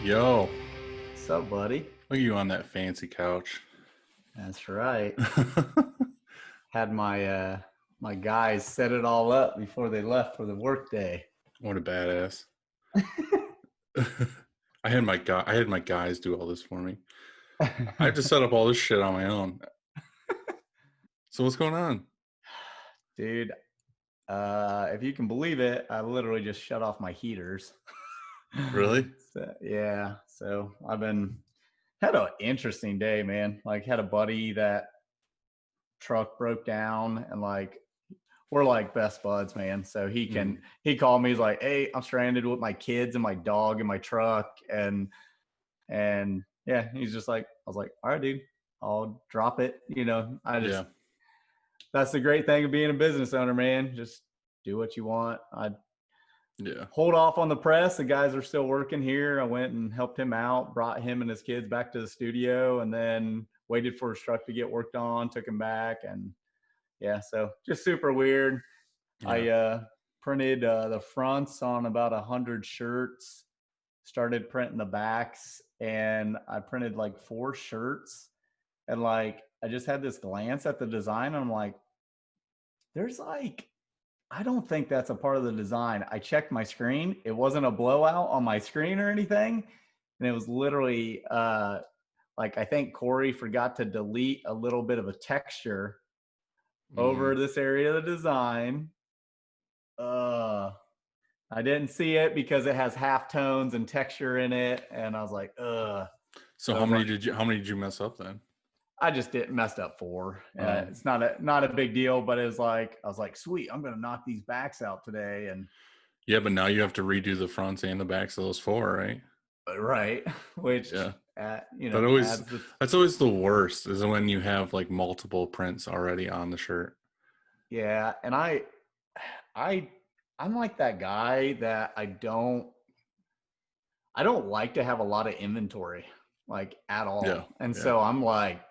Yo, What's up, buddy? look at you on that fancy couch. That's right. Had my guys set it all up before they left for the workday. What a badass. I had my guys do all this for me. I had to set up all this shit on my own. So what's going on? Dude, if you can believe it, I literally just shut off my heaters. Really? Yeah, so had an interesting day, man. Like, had a buddy that truck broke down, and like we're like best buds, man. So he called me. He's like, "Hey, I'm stranded with my kids and my dog in my truck," and yeah, he's just like, I was like, "All right, dude, I'll drop it." Yeah. That's the great thing of being a business owner, man. Just do what you want. I Yeah. hold off on the press. The guys are still working here. I went and helped him out, brought him and his kids back to the studio, and then waited for his truck to get worked on, took him back, and yeah, so just super weird. Yeah. I printed the fronts on about 100 shirts, started printing the backs, and I printed like 4 shirts. And like, I just had this glance at the design, and I'm like, there's like, I don't think that's a part of the design. I checked my screen. It wasn't a blowout on my screen or anything. And it was literally like, I think Corey forgot to delete a little bit of a texture over this area of the design. I didn't see it because it has half tones and texture in it, and I was like, ugh. So So I was like, how many did you mess up then? I just did messed up 4. Oh. It's not a big deal, but it was like, I was like, sweet, I'm gonna knock these backs out today, and Yeah, but now you have to redo the fronts and the backs of those 4, right? right, which Yeah. adds the That's always the worst is when you have like multiple prints already on the shirt. yeah, and I I'm like that guy that I don't like to have a lot of inventory, like, at Yeah. all. And Yeah. so I'm like,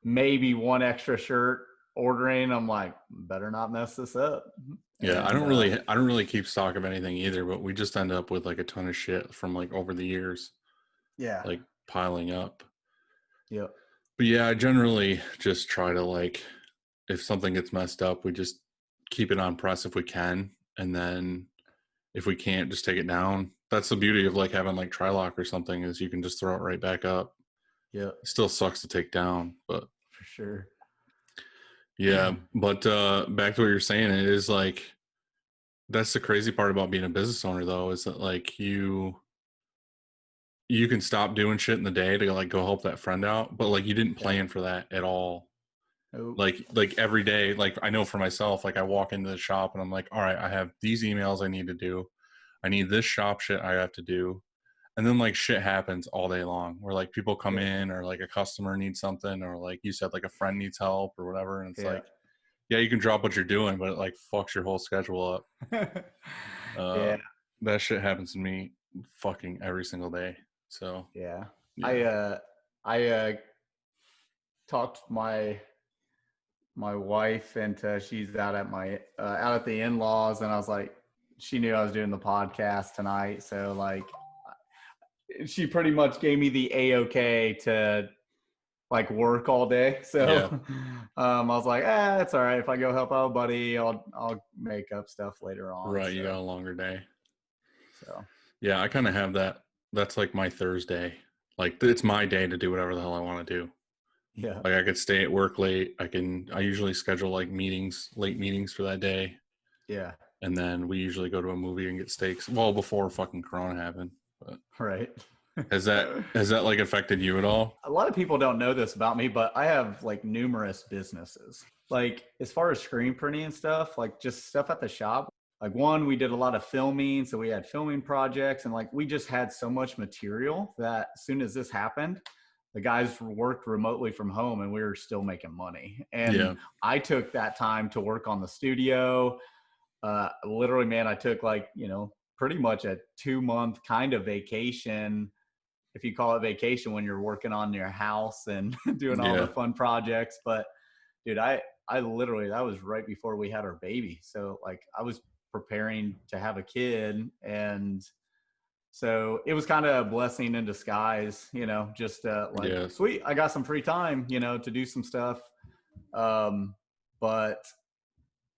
maybe one extra shirt ordering. I'm like, better not mess this up. Yeah, And I don't really keep stock of anything either, but we just end up with like a ton of shit from like over the years, yeah, like piling up. yep, But yeah, I generally just try to like if something gets messed up, we just keep it on press if we can, and then if we can't, just take it down. That's the beauty of like having like Trilock or something is you can just throw it right back up. yep, It still sucks to take down, but for sure. yeah. But back to what you're saying, it is like that's the crazy part about being a business owner though, is that like you can stop doing shit in the day to like go help that friend out, but like you didn't Yeah. plan for that at all. Nope. Like every day, like I know for myself, like I walk into the shop and I'm like, all right, I have these emails I need to do, I need this shop shit I have to do, and then like shit happens all day long where like people come Yeah. in or like a customer needs something or like you said like a friend needs help or whatever, and it's Yeah. like yeah, you can drop what you're doing, but it like fucks your whole schedule up. Yeah. uh that shit happens to me fucking every single day, so Yeah. I yeah. uh I talked my wife into, she's out at my out at the in-laws, and I was like, she knew I was doing the podcast tonight, so like she pretty much gave me the A-OK to like work all day. So Yeah. I was like, it's all right. If I go help out a buddy, I'll make up stuff later on. Right, you got a longer day. So Yeah, I kind of have that. That's like my Thursday. Like it's my day to do whatever the hell I want to do. yeah. Like I could stay at work late. I usually schedule like meetings, late meetings for that day. Yeah. And then we usually go to a movie and get steaks. Well, before fucking Corona happened. But Right. has that like affected you at all? A lot of people don't know this about me, but I have like numerous businesses. Like, as far as screen printing and stuff, like just stuff at the shop. Like, one, we did a lot of filming, so we had filming projects, and like we just had so much material that as soon as this happened, the guys worked remotely from home and we were still making money. And Yeah. I took that time to work on the studio. Literally, man, I took like, pretty much a 2-month kind of vacation, if you call it vacation, when you're working on your house and doing all the Yeah. fun projects. But dude, I literally, that was right before we had our baby. So like I was preparing to have a kid, and So it was kind of a blessing in disguise, just like, Yeah. sweet, I got some free time, to do some stuff. But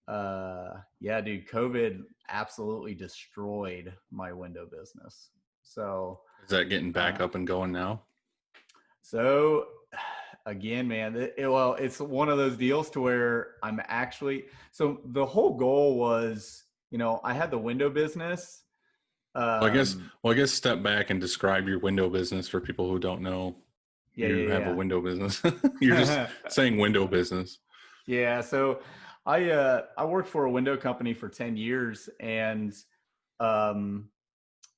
yeah, dude, COVID absolutely destroyed my window business. So, Is that getting back uh, up and going now? so again, man, well, it's one of those deals to where I'm actually, so the whole goal was, I had the window business. Well, I guess Um, well, I guess step back and describe your window business for people who don't know yeah, you have a yeah, window business. You're just yeah. saying window business. Yeah, so I worked for a window company for 10 years and um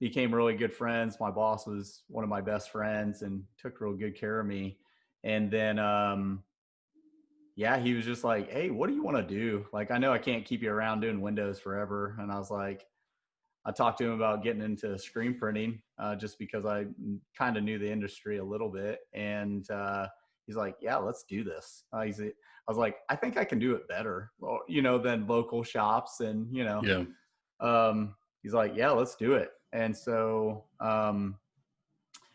became really good friends. My boss was one of my best friends and took real good care of me. And then yeah, he was just like, "Hey, what do you want to do? Like, I know I can't keep you around doing windows forever." And I was like, I talked to him about getting into screen printing just because I kind of knew the industry a little bit. And he's like, "Yeah, let's do this." I was like, "I think I can do it better, than local shops." And, Yeah. he's like, "Yeah, let's do it." And so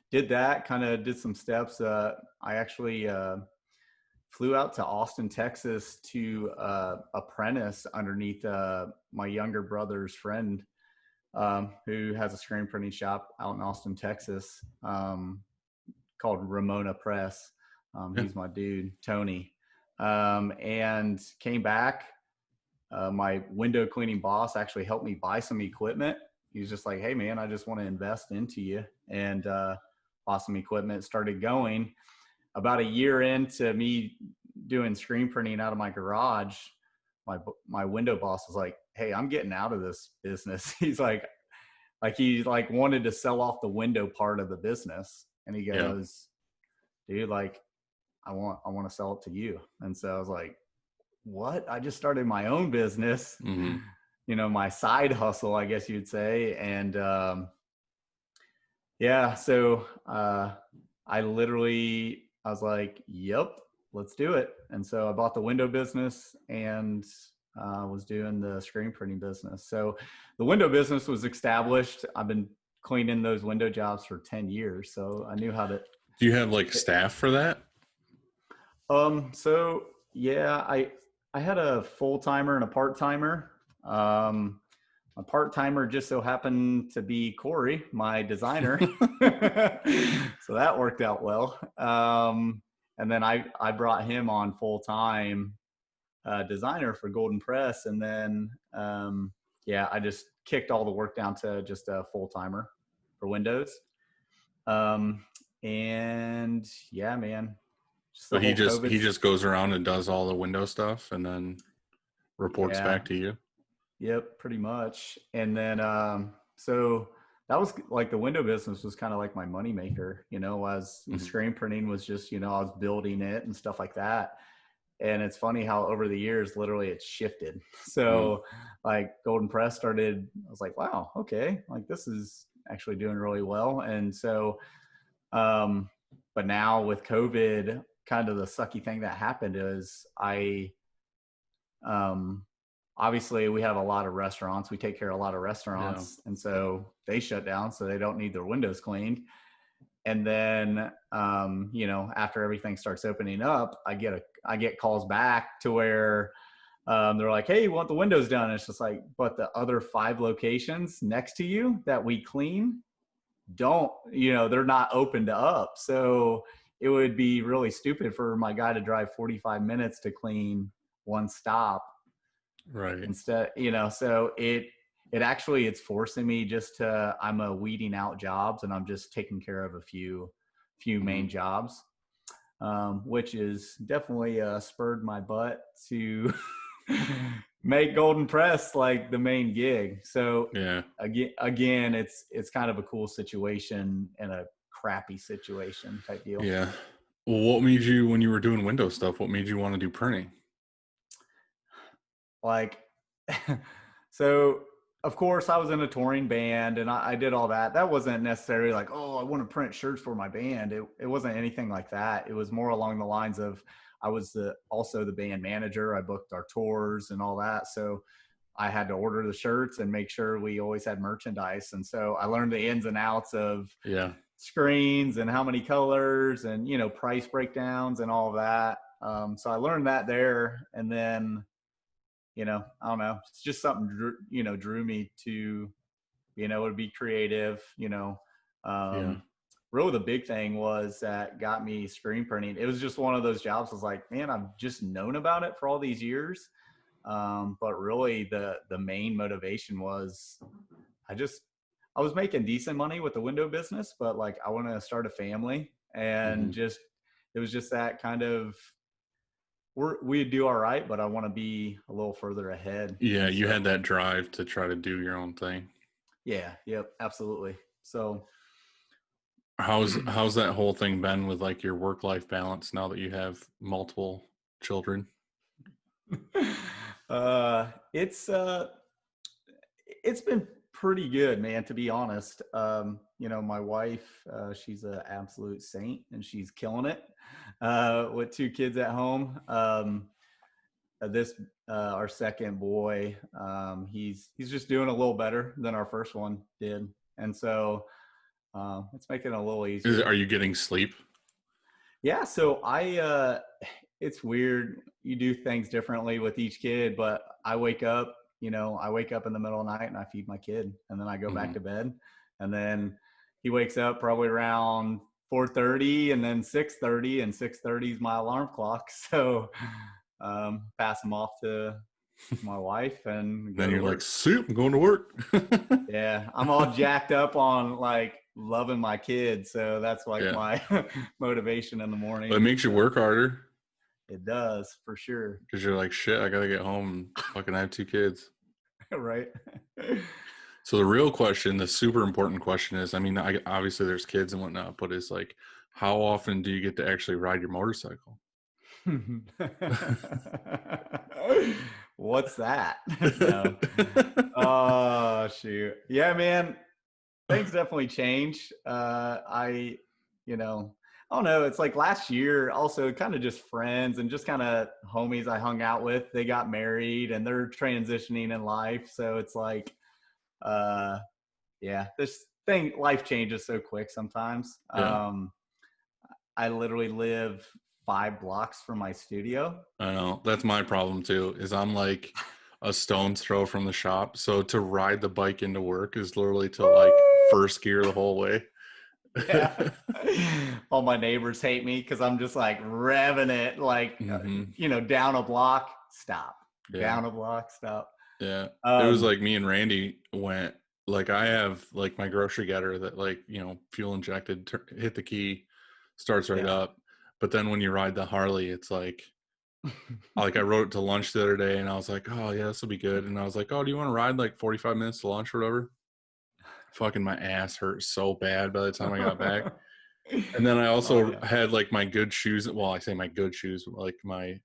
did that, kind of did some steps. I actually flew out to Austin, Texas to apprentice underneath my younger brother's friend who has a screen printing shop out in Austin, Texas, called Ramona Press. Yeah. He's my dude, Tony, and came back. My window cleaning boss actually helped me buy some equipment. He was just like, "Hey, man, I just want to invest into you," and bought some equipment. Started going. About a year into me doing screen printing out of my garage, my window boss was like, "Hey, I'm getting out of this business." He's like he like wanted to sell off the window part of the business, and he Yeah. goes, "Dude, like I want to sell it to you." And so I was like, "What? I just started my own business, Hmm. my side hustle, I guess you'd say." And yeah, so I was like, "Yep, let's do it." And so I bought the window business and was doing the screen printing business. So the window business was established. I've been cleaning those window jobs for 10 years. So I knew how to. Do you have like staff for that? So yeah, I had a full timer and a part timer. A part timer just so happened to be Corey, my designer. So that worked out well. And then I brought him on full time designer for Golden Press. And then, yeah, I just kicked all the work down to just a full timer for Windows. Um, and yeah, man, just So the he whole just COVID. he just goes around and does all the window stuff and then reports Yeah. back to you. Yep, pretty much. And then so that was like the window business was kind of like my moneymaker, as the Hmm. screen printing was just, I was building it and stuff like that. And it's funny how over the years, literally it's shifted. Mm. So like Golden Press started, I was like, wow, okay, like this is actually doing really well. And so, um, but now with COVID, kind of the sucky thing that happened is um, obviously we have a lot of restaurants. We take care of a lot of Yeah. restaurants. And so they shut down so they don't need their windows cleaned. And then, after everything starts opening up, I get calls back to where they're like, "Hey, you want the windows done?" And it's just like, but the other 5 locations next to you that we clean don't, they're not opened up. So it would be really stupid for my guy to drive 45 minutes to clean one stop Right. instead, so it actually, it's forcing me just to, I'm a weeding out jobs and I'm just taking care of a few Hmm. main jobs, which is definitely spurred my butt to make Golden Press like the main gig. So Yeah. again, it's kind of a cool situation and a crappy situation type deal. Yeah. Well, what made you, when you were doing window stuff, what made you want to do printing? Like, so of course I was in a touring band and I did all that. That wasn't necessarily like, oh, I want to print shirts for my band. It wasn't anything like that. It was more along the lines of I was also the band manager. I booked our tours and all that. So I had to order the shirts and make sure we always had merchandise. And so I learned the ins and outs of screens and how many colors and, you know, price breakdowns and all of that. So I learned that there. And then, you know, I don't know, it's just something, drew me to being able to be creative, you know. Really the big thing was that got me screen printing. It was just one of those jobs. I was like, man, I've just known about it for all these years. But really the main motivation was I was making decent money with the window business, but like I want to start a family, and it was just that kind of, we do all right, but I want to be a little further ahead. Yeah. You had that drive to try to do your own thing. Yeah. Yep. Absolutely. So how's that whole thing been with like your work-life balance now that you have multiple children? It's been pretty good, man, to be honest. You know, my wife, she's an absolute saint, and she's killing it with 2 kids at home. Our second boy, he's just doing a little better than our first one did, and so it's making it a little easier. Are you getting sleep? Yeah, so it's weird. You do things differently with each kid, but I wake up in the middle of the night and I feed my kid, and then I go back to bed, and then he wakes up probably around 4:30 and then 6:30, and 6:30 is my alarm clock. So pass him off to my wife, and then you're like, soup, I'm going to work. Yeah, I'm all jacked up on like loving my kids, so that's like my motivation in the morning. But it makes you work harder. It does, for sure. Because you're like, shit, I gotta get home and fucking have 2 kids. Right. So the real question, the super important question is, I mean, obviously there's kids and whatnot, but it's like, how often do you get to actually ride your motorcycle? What's that? No. Oh, shoot. Yeah, man. Things definitely change. I don't know. It's like last year, also kind of just friends and just kind of homies I hung out with. They got married and they're transitioning in life. So it's like, life changes so quick sometimes. Yeah. I literally live 5 blocks from my studio. I know. That's my problem too, is I'm like a stone's throw from the shop. So to ride the bike into work is literally to like first gear the whole way. Yeah. All my neighbors hate me because I'm just like revving it, like, down a block, stop. Down a block, stop. Yeah. It was like me and Randy went, like I have like my grocery getter that like, fuel injected, hit the key, starts right up. But then when you ride the Harley, it's like I wrote it to lunch the other day and I was like, oh yeah, this will be good. And I was like, oh, do you want to ride like 45 minutes to lunch or whatever? Fucking my ass hurt so bad by the time I got back. And then I also had like my good shoes. Well, I say my good shoes, like my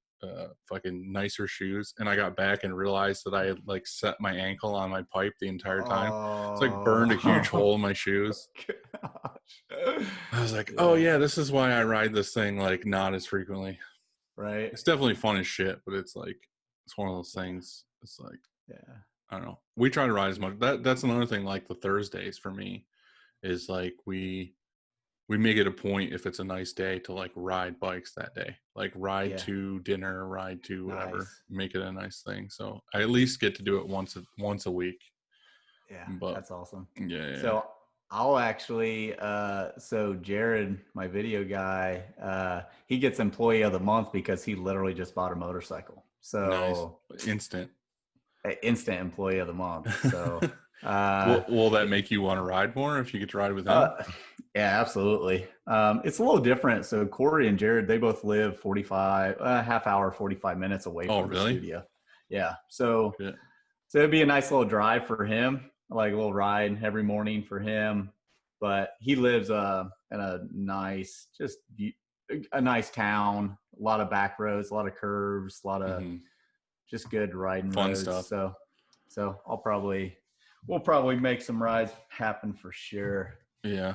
fucking nicer shoes. And I got back and realized that I had like set my ankle on my pipe the entire time. It's like burned a huge hole in my shoes. Gosh. I was like, oh yeah, this is why I ride this thing like not as frequently. Right. It's definitely fun as shit, but it's like, it's one of those things. It's like, I don't know. We try to ride as much. That's another thing. Like the Thursdays for me is like we make it a point if it's a nice day to like ride bikes that day. Like ride to dinner, ride to whatever. Make it a nice thing. So I at least get to do it once a week. Yeah, but that's awesome. Yeah. So I'll actually, so Jared, my video guy, he gets employee of the month because he literally just bought a motorcycle. So nice. Instant employee of the month. So will that make you want to ride more if you get to ride with him? Yeah, absolutely. It's a little different. So Corey and Jared, they both live 45 minutes away from the studio. Yeah. So it'd be a nice little drive for him, like a little ride every morning for him. But he lives in a nice town, a lot of back roads, a lot of curves, a lot of just good riding fun roads. Stuff. So we'll probably make some rides happen for sure. Yeah.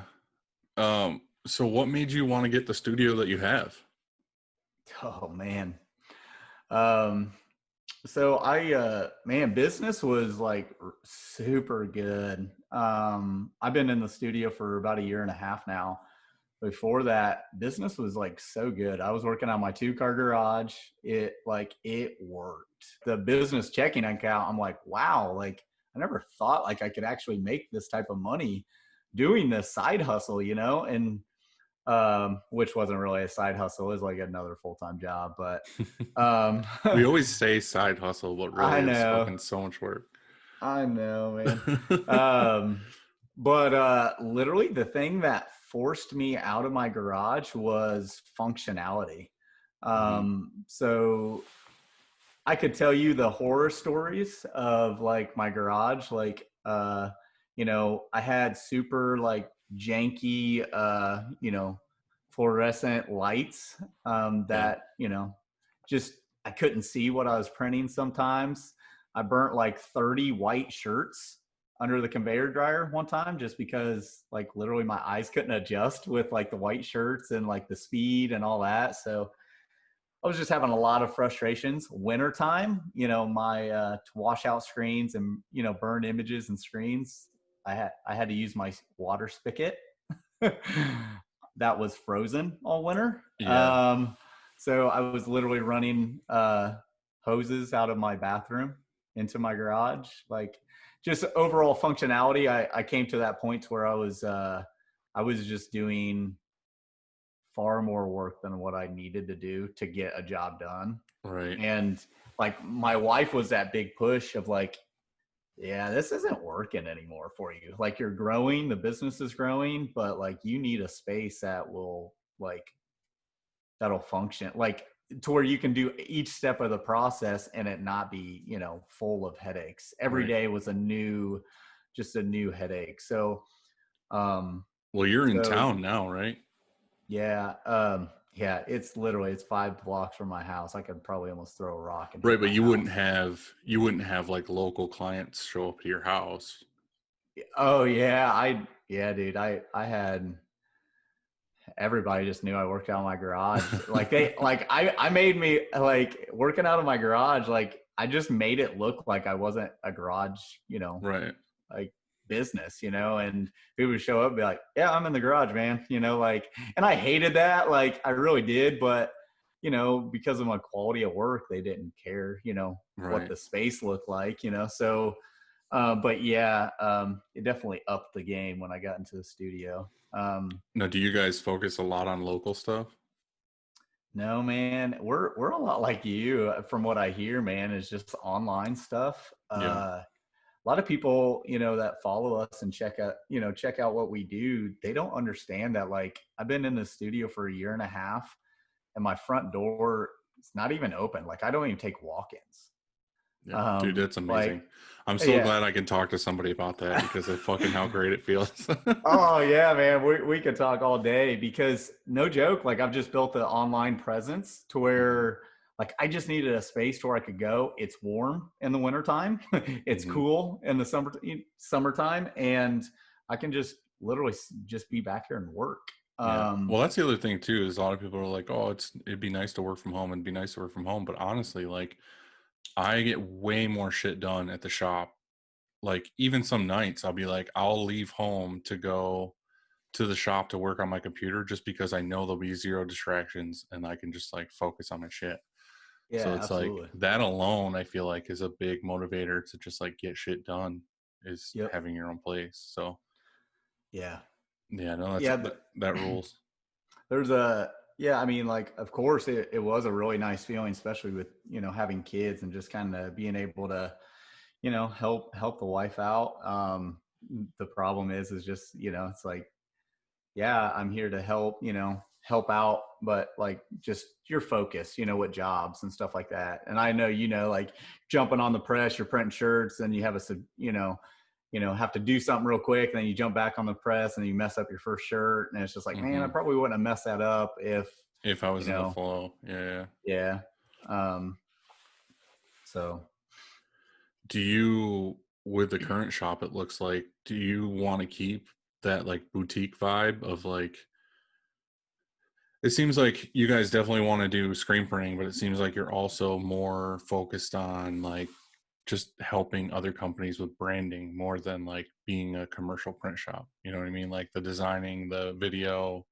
So what made you want to get the studio that you have? Oh man. So man, business was like super good. I've been in the studio for about a year and a half now. Before that, business was like so good. I was working on my 2-car garage. It worked. The business checking account, I'm like, wow, like I never thought like I could actually make this type of money doing this side hustle, and which wasn't really a side hustle. It was like another full-time job, but um We always say side hustle, but I really it's know. fucking so much work. I know, man. Um, but literally the thing that forced me out of my garage was functionality. Mhm. So I could tell you the horror stories of like my garage. Like, I had super like janky, fluorescent lights Yeah. that, just I couldn't see what I was printing sometimes. I burnt like 30 white shirts under the conveyor dryer one time just because like literally my eyes couldn't adjust with like the white shirts and like the speed and all that. So I was just having a lot of frustrations. Wintertime, my to wash out screens and burn images and screens, I had to use my water spigot that was frozen all winter. Yeah. So I was literally running hoses out of my bathroom into my garage. Like just overall functionality, I came to that point where I was just doing far more work than what I needed to do to get a job done. Right. And like my wife was that big push of like, yeah, this isn't working anymore for you. Like you're growing, the business is growing, but like you need a space that'll function like to where you can do each step of the process and it not be, full of headaches. Every Right. day was just a new headache. Um, Well, you're in so town now, right? Yeah, it's 5 blocks from my house. I could probably almost throw a rock and Right, hit but my you house. wouldn't have like local clients show up to your house. Oh yeah, dude. I had everybody just knew I worked out of my garage. Like I made me like working out of my garage. Like I just made it look like I wasn't a garage, Right. like business, and people would show up and be like, yeah, I'm in the garage, man, like, and I hated that. Like I really did, but because of my quality of work, they didn't care, what Right. the space looked like, so, but yeah, it definitely upped the game when I got into the studio. Now, do you guys focus a lot on local stuff? No, man, we're a lot like you from what I hear, man, is just online stuff. Yeah. A lot of people, that follow us and check out what we do, they don't understand that like I've been in the studio for a year and a half and my front door is not even open. Like I don't even take walk-ins. Yeah. Dude, that's Like amazing. I'm so yeah. glad I can talk to somebody about that because of fucking how great it feels. Oh yeah, man. We could talk all day because no joke, like I've just built an online presence to Hmm. where like I just needed a space where I could go. It's warm in the wintertime. It's Hmm. cool in the summertime. And I can just literally just be back here and work. Yeah. Um, Well, that's the other thing too, is a lot of people are like, "Oh, it'd be nice to work from home. It'd be nice to work from home." But honestly, like I get way more shit done at the shop. Like even some nights I'll be like, I'll leave home to go to the shop to work on my computer just because I know there'll be zero distractions and I can just like focus on my shit. So yeah, it's like absolutely. that alone I feel like is a big motivator to just like get shit done, is Yep. having your own place. So Yeah. yeah, no, Yeah. that rules. There's a yeah, I mean, like, of course it was a really nice feeling, especially with, having kids and just kind of being able to, help the wife out. The problem is just, it's like, yeah, I'm here to help, help out, but like just your focus, what jobs and stuff like that. And I know, like jumping on the press, you're printing shirts and you have have to do something real quick. And then you jump back on the press and you mess up your first shirt. And it's just like, man, I Hmm. probably wouldn't have messed that up if, If I you was in the know, flow. Yeah. yeah. Um, so Do you, with the current shop, it looks like, do you want to keep that like boutique vibe of like It seems like you guys definitely want to do screen printing, but it seems like you're also more focused on like just helping other companies with branding more than like being a commercial print shop. You know what I mean? Like the designing, the video,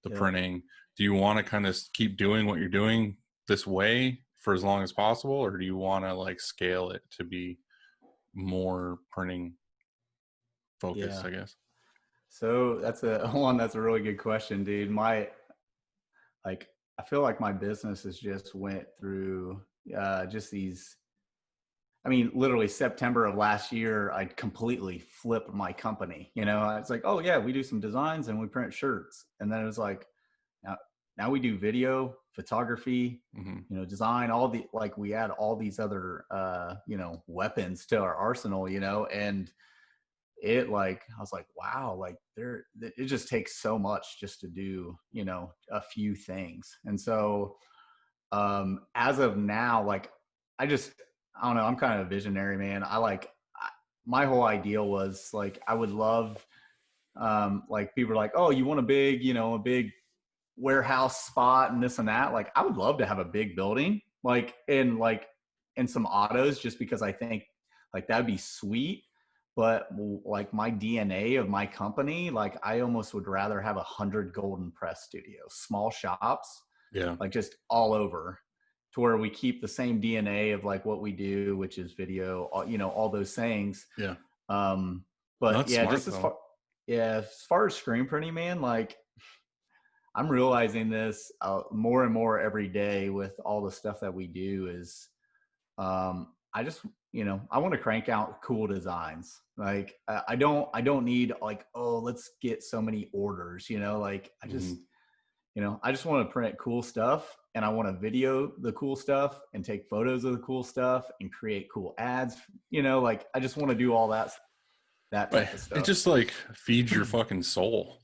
the Yeah. printing. Do you want to kind of keep doing what you're doing this way for as long as possible, or do you want to like scale it to be more printing focused, Yeah. I guess? So that's a one. That's a really good question, dude. Like, I feel like my business has just went through just these. I mean, literally September of last year, I completely flipped my company. It's like, oh yeah, we do some designs and we print shirts, and then it was like, now, now we do video, photography, Mm-hmm. design, all the like we add all these other weapons to our arsenal, and it like I was like, wow, like it just takes so much just to do, a few things. And so as of now, like I don't know, I'm kind of a visionary, man. My whole ideal was like I would love like people are like, oh, you want a big warehouse spot and this and that. Like I would love to have a big building, and some autos, just because I think like that'd be sweet. But like my DNA of my company, like I almost would rather have 100 golden press studios, small shops, Yeah. like just all over, to where we keep the same DNA of like what we do, which is video, all those things. Yeah. Um, No, but that's yeah, smart though. as far as screen printing, man, like I'm realizing this more and more every day with all the stuff that we do is I just, I want to crank out cool designs. Like I don't need like, oh, let's get so many orders, like Mm-hmm. I just want to print cool stuff, and I want to video the cool stuff and take photos of the cool stuff and create cool ads. Like I just want to do all that Right. type of It stuff. just like feeds your fucking soul.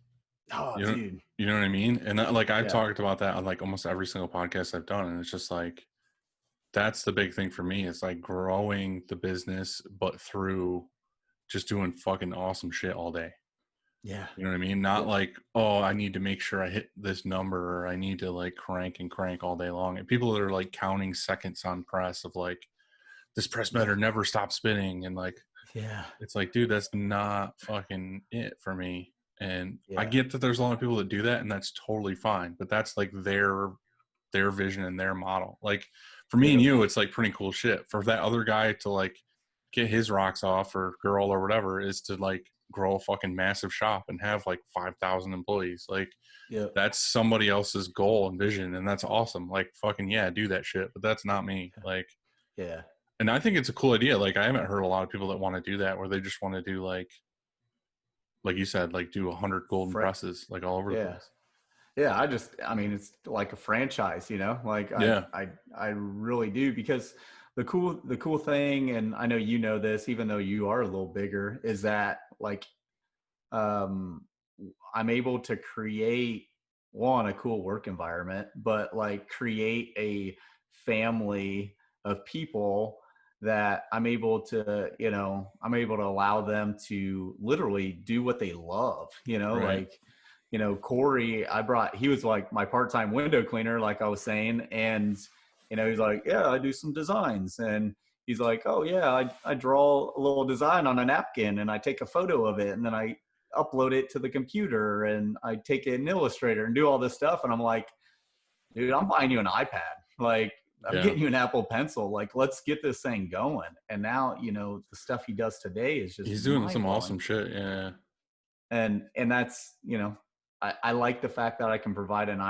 Oh, You know, dude. you know what I mean? And like I've Yeah. talked about that on like almost every single podcast I've done, and it's just like that's the big thing for me. It's like growing the business, but through just doing fucking awesome shit all day. Yeah. You know what I mean? Not Yeah. like, oh, I need to make sure I hit this number, or I need to like crank and crank all day long. And people that are like counting seconds on press of like this press Yeah. better never stop spinning, and like Yeah. it's like, dude, that's not fucking it for me. And I Yeah. get that there's a lot of people that do that, and that's totally fine. But that's like their vision and their model. Like for me and Yep. you, it's like pretty cool shit. For that other guy to like get his rocks off, or girl or whatever, is to like grow a fucking massive shop and have like 5,000 employees. Like Yep. that's somebody else's goal and vision, and that's awesome. Like fucking yeah, do that shit. But that's not me. Like, Yeah. and I think it's a cool idea. Like I haven't heard a lot of people that want to do that, where they just want to do like you said, like do 100 golden Fra- presses like all over the yeah. place. Yeah. I mean, it's like a franchise, like Yeah. I really do, because the cool thing, and I know you know this, even though you are a little bigger, is that like, um, I'm able to create a cool work environment, but like create a family of people that I'm able to allow them to literally do what they love, Right. like, Corey, he was like my part-time window cleaner, like I was saying. And, he's like, yeah, I do some designs. And he's like, oh yeah, I draw a little design on a napkin and I take a photo of it and then I upload it to the computer and I take it in Illustrator and do all this stuff. And I'm like, dude, I'm buying you an iPad. Like, I'm Yeah. getting you an Apple Pencil. Like, let's get this thing going. And now, the stuff he does today is just He's doing mind some blowing. awesome shit. Yeah. And that's, I like the fact that I can provide an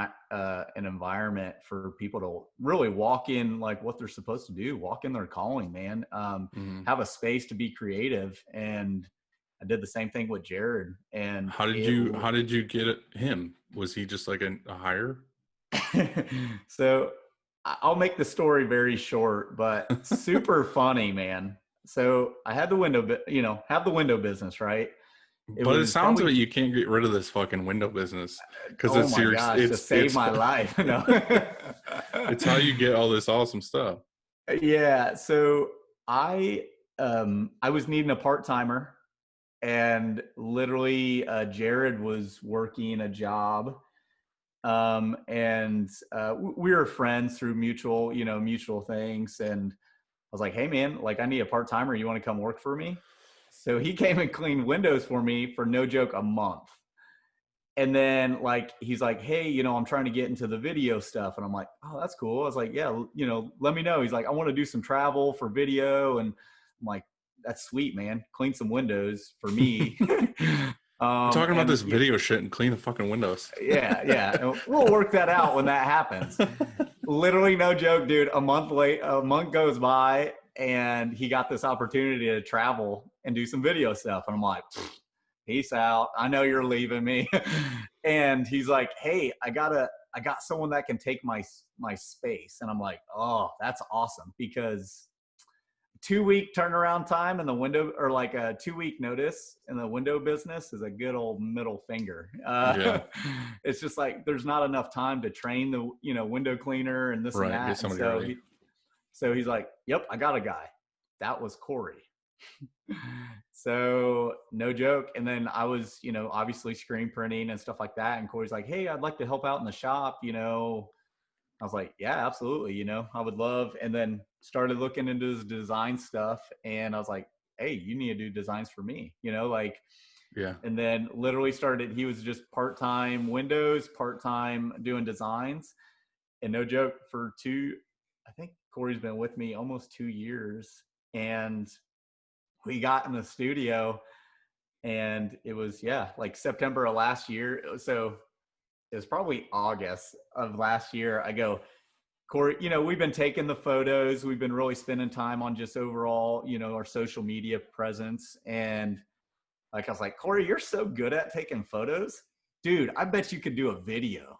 environment for people to really walk in like what they're supposed to do, walk in their calling, man. Mm-hmm. Have a space to be creative. And I did the same thing with Jared. And How did you get him? Was he just like a hire? So I'll make the story very short, but super funny, man. So I had the have the window business, right? It But it was sounds probably, like you can't get rid of this fucking window business because oh it's my your gosh, to save it's my life. No. it's how you get all this awesome stuff. Yeah. So I was needing a part-timer, and literally Jared was working a job And we were friends through mutual things. And I was like, hey man, like I need a part-timer. You want to come work for me? So he came and cleaned windows for me for no joke, a month. And then like, he's like, hey, I'm trying to get into the video stuff. And I'm like, oh, that's cool. I was like, yeah, let me know. He's like, I want to do some travel for video. And I'm like, that's sweet, man. Clean some windows for me. We're talking about And this video shit and clean the fucking windows. yeah. And we'll work that out when that happens. Literally, no joke, dude. A month goes by and he got this opportunity to travel and do some video stuff. And I'm like, peace out. I know you're leaving me. And he's like, hey, I got someone that can take my space. And I'm like, oh, that's awesome, because 2-week turnaround time in the window, or like a 2-week notice in the window business, is a good old middle finger. Yeah. It's just like, there's not enough time to train the, window cleaner and this Right, and that. get somebody And ready. so he's like, yep, I got a guy. That was Corey. So no joke. And then I was, obviously screen printing and stuff like that. And Corey's like, hey, I'd like to help out in the shop. I was like, yeah, absolutely. I would love. And then started looking into his design stuff. And I was like, hey, you need to do designs for me, Yeah. and then literally he was just part-time windows, part-time doing designs. And no joke, I think Corey's been with me almost 2 years. And we got in the studio and it was, like September of last year. So it was probably August of last year. I go, Corey, we've been taking the photos. We've been really spending time on just overall, our social media presence. And like, I was like, Corey, you're so good at taking photos. Dude, I bet you could do a video.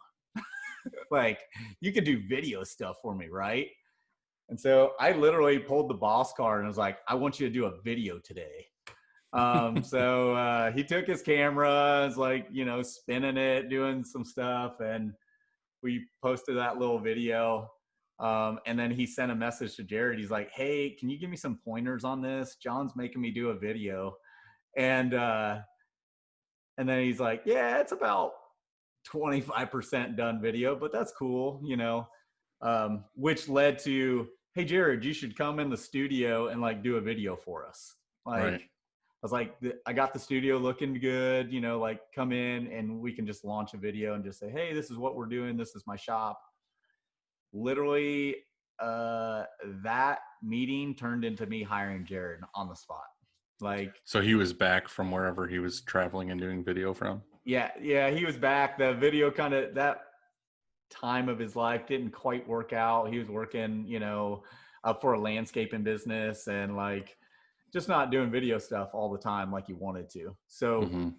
Like, you could do video stuff for me, right? And so I literally pulled the boss card and was like, I want you to do a video today. So he took his camera, is like, spinning it, doing some stuff. And we posted that little video. And then he sent a message to Jared. He's like, hey, can you give me some pointers on this? John's making me do a video. And then he's like, yeah, it's about 25% done video, but that's cool, which led to, hey, Jared, you should come in the studio and like do a video for us. Like, Right. I was like, I got the studio looking good, like come in and we can just launch a video and just say, hey, this is what we're doing. This is my shop. Literally, that meeting turned into me hiring Jared on the spot. Like, So he was back from wherever he was traveling and doing video from? yeah, he was back. The video kind of, that time of his life didn't quite work out. He was working, for a landscaping business and like just not doing video stuff all the time like he wanted to. So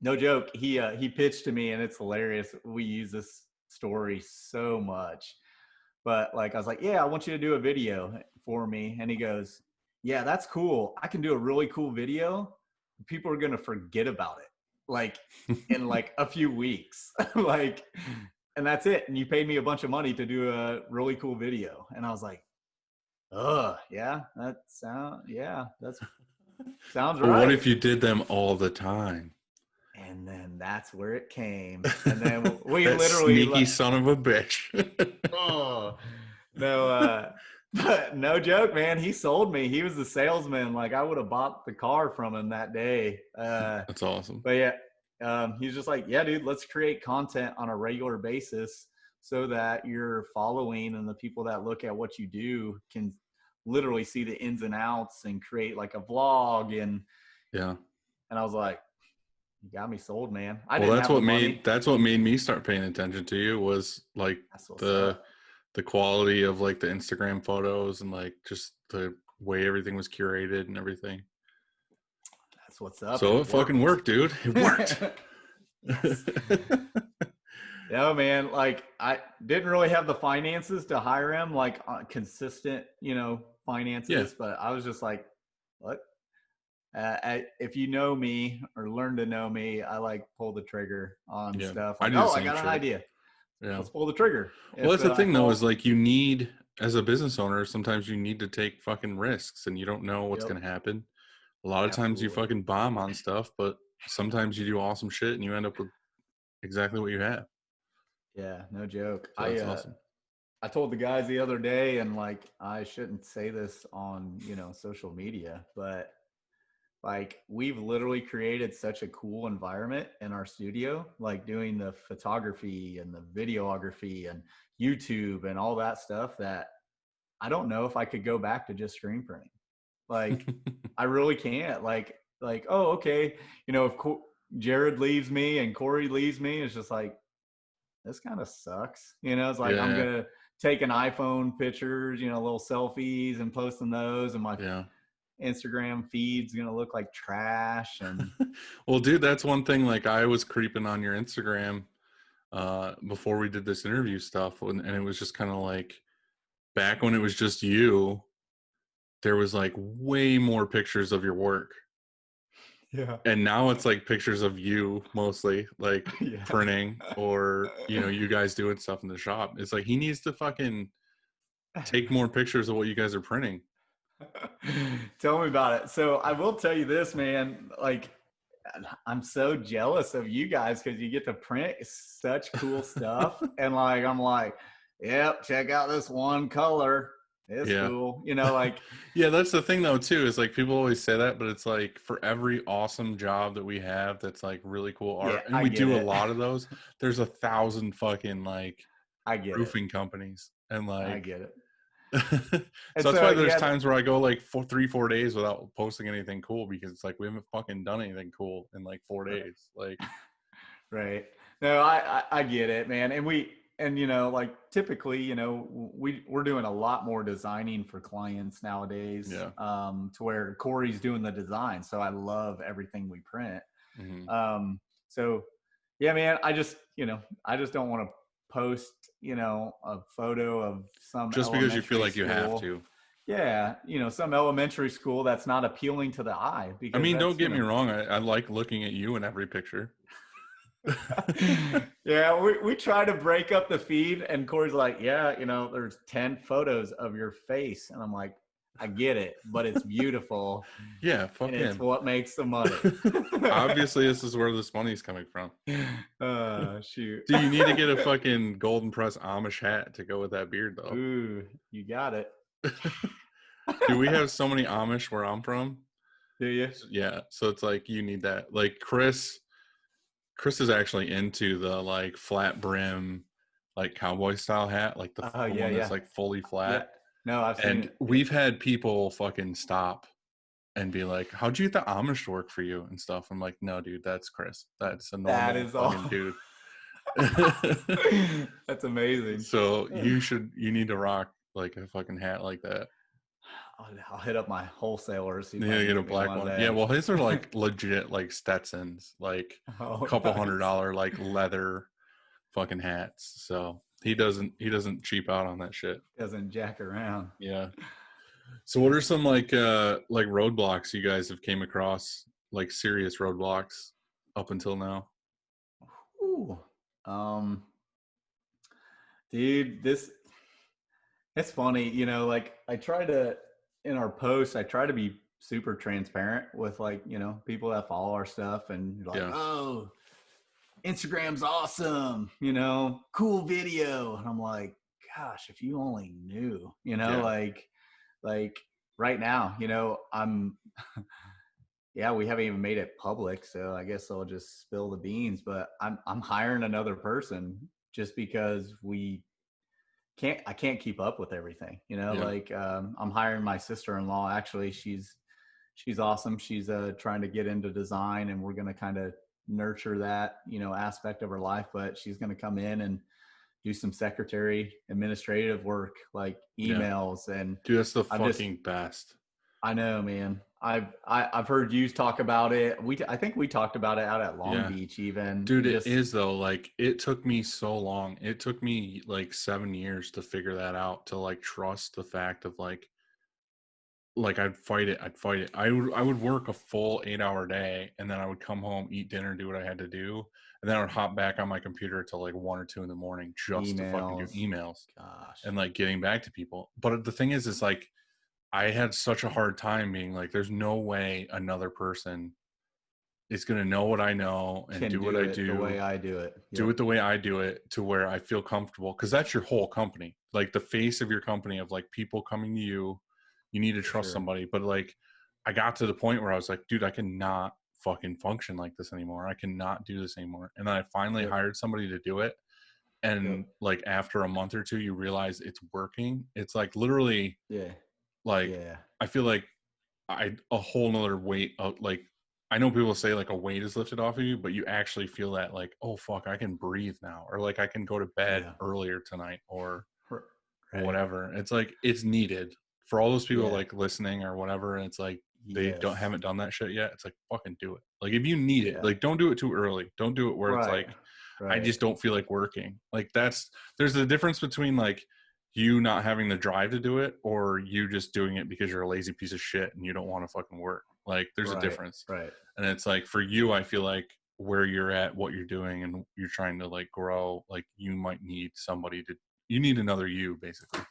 no joke, he pitched to me, and it's hilarious. We use this story so much. But like, I was like, yeah, I want you to do a video for me. And he goes, yeah, that's cool. I can do a really cool video. People are going to forget about it, like in like a few weeks, like, and that's it. And you paid me a bunch of money to do a really cool video. And I was like, yeah, that sounds Well, right. what if you did them all the time? And then that's where it came. And then we That literally sneaky son of a bitch. oh no, but no joke, man. He sold me. He was the salesman. Like, I would have bought the car from him that day. That's awesome. But yeah, he's just like, yeah, dude, let's create content on a regular basis so that your following and the people that look at what you do can literally see the ins and outs and create like a vlog. And I was like, you got me sold, man. That's what made me start paying attention to you, was like the quality of like the Instagram photos and like just the way everything was curated and everything. That's what's up. So it fucking worked, dude. It worked. Yeah, man. Like, I didn't really have the finances to hire him, like consistent, finances. But I was just like, what? If you know me or learn to know me, I like pull the trigger on stuff. Like, I got an idea. Yeah. Let's pull the trigger. Well, that's the thing though, is like, you need, as a business owner, sometimes you need to take fucking risks, and you don't know what's going to happen. A lot of times you fucking bomb on stuff, but sometimes you do awesome shit and you end up with exactly what you have. Yeah, no joke. So that's awesome. I told the guys the other day, and like I shouldn't say this on, social media, but like we've literally created such a cool environment in our studio, like doing the photography and the videography and YouTube and all that stuff, that I don't know if I could go back to just screen printing. Like I really can't. Oh, okay. If Jared leaves me and Corey leaves me, it's just like, this kind of sucks. It's like I'm Yeah. gonna take an iPhone pictures, little selfies, and posting those, and my Yeah. Instagram feed's gonna look like trash. And Well, dude, that's one thing. Like, I was creeping on your Instagram before we did this interview stuff, and it was just kind of like back when it was just you. There was like way more pictures of your work, yeah, and now it's like pictures of you mostly, like yeah. printing, or you guys doing stuff in the shop. It's like he needs to fucking take more pictures of what you guys are printing. Tell me about it. So I will tell you this, man. Like, I'm so jealous of you guys because you get to print such cool stuff. And like, I'm like, yep, check out this one color. It's Yeah. cool. Like, Yeah, that's the thing though too, is like people always say that, but it's like for every awesome job that we have that's like really cool yeah, art, and I we get do a it. lot of those, there's 1,000 fucking like I get it. roofing companies, and I like get it. And so that's why so, there's yeah, times where I go like 3-4 days without posting anything cool, because it's like we haven't fucking done anything cool in like 4 days. Like, right. No, I get it, man. And like typically, we're doing a lot more designing for clients nowadays, yeah. to where Corey's doing the design. So I love everything we print. Hmm. So yeah, man, I just don't want to post, a photo of some Just because you feel elementary like you have school. to. Yeah, some elementary school that's not appealing to the eye, I because mean, don't that's, get me wrong, I like looking at you in every picture. yeah, we try to break up the feed, and Corey's like, yeah, there's 10 photos of your face. And I'm like, I get it, but it's beautiful, Yeah, and fuck it's him. what makes the money. Obviously, this is where this money's coming from. Shoot. Do you need to get a fucking golden press Amish hat to go with that beard, though? Ooh, you got it. Do we have so many Amish where I'm from? Do you? Yeah, so it's like you need that. Like Chris is actually into the like flat brim, like cowboy style hat, like Oh, the yeah, one that's yeah. like fully Yeah. flat. No, I've seen And it. Yeah. we've had people fucking stop and be like, "How'd you get the Amish to work for you?" and stuff. I'm like, "No, dude, that's Chris. That's a That normal is fucking all. dude." That's amazing. So you need to rock like a fucking hat like that. I'll hit up my wholesaler, see You if I need to can get a get me black one of one. Yeah, them. well, his are like legit like Stetsons, like a Oh, couple nice. $100 like leather fucking hats. So he doesn't cheap out on that shit. Doesn't jack around. Yeah. So what are some like roadblocks you guys have came across, like serious roadblocks up until now? Ooh. Um, Dude, it's funny, like I try to, in our posts, I try to be super transparent with, like, people that follow our stuff, and like, Yeah. oh, Instagram's awesome, cool video. And I'm like, gosh, if you only knew, Yeah. like right now, yeah, we haven't even made it public, so I guess I'll just spill the beans. But I'm hiring another person just because I can't keep up with everything, Yeah. I'm hiring my sister-in-law. Actually, she's awesome. She's trying to get into design, and we're going to kind of nurture that, aspect of her life. But she's going to come in and do some secretary administrative work, like Yeah. emails. And Dude, that's the I'm just, fucking best. I know, man. I've heard you talk about it. I think we talked about it out at Long Yeah. Beach, even. Dude, And it just is though. Like it took me so long. It took me like 7 years to figure that out, to like trust the fact of like I'd fight it. I'd fight it. I would work a full 8-hour day, and then I would come home, eat dinner, do what I had to do, and then I would hop back on my computer till like 1 or 2 in the morning just to fucking do emails. emails Gosh. and like getting back to people. But the thing is like I had such a hard time being like, there's no way another person is going to know what I know and Can do what do I it the do, way I do it. do Yep. it the way I do it to where I feel comfortable. Cause that's your whole company, like the face of your company of like people coming to you. You need to For trust sure. somebody. But like, I got to the point where I was like, dude, I cannot fucking function like this anymore. I cannot do this anymore. And then I finally Yep. hired somebody to do it. Yep. And like after a month or two, you realize it's working. It's like literally Yeah. like, Yeah. I feel like a whole nother weight of like, I know people say like a weight is lifted off of you, but you actually feel that like, oh fuck, I can breathe now, or like I can go to bed Yeah. earlier tonight, or Right. whatever. It's like it's needed for all those people Yeah. like listening or whatever. And it's like they don't Yes. haven't done that shit yet. It's like fucking do it. Like if you need it, Yeah. like don't do it too early. Don't do it where it's Right. like I Right. just don't feel like working. Like there's a difference between like you not having the drive to do it or you just doing it because you're a lazy piece of shit and you don't want to fucking work. Like there's a Right. difference. Right. And it's like for you, I feel like where you're at, what you're doing, and you're trying to like grow, like you might need somebody to, you need another you basically.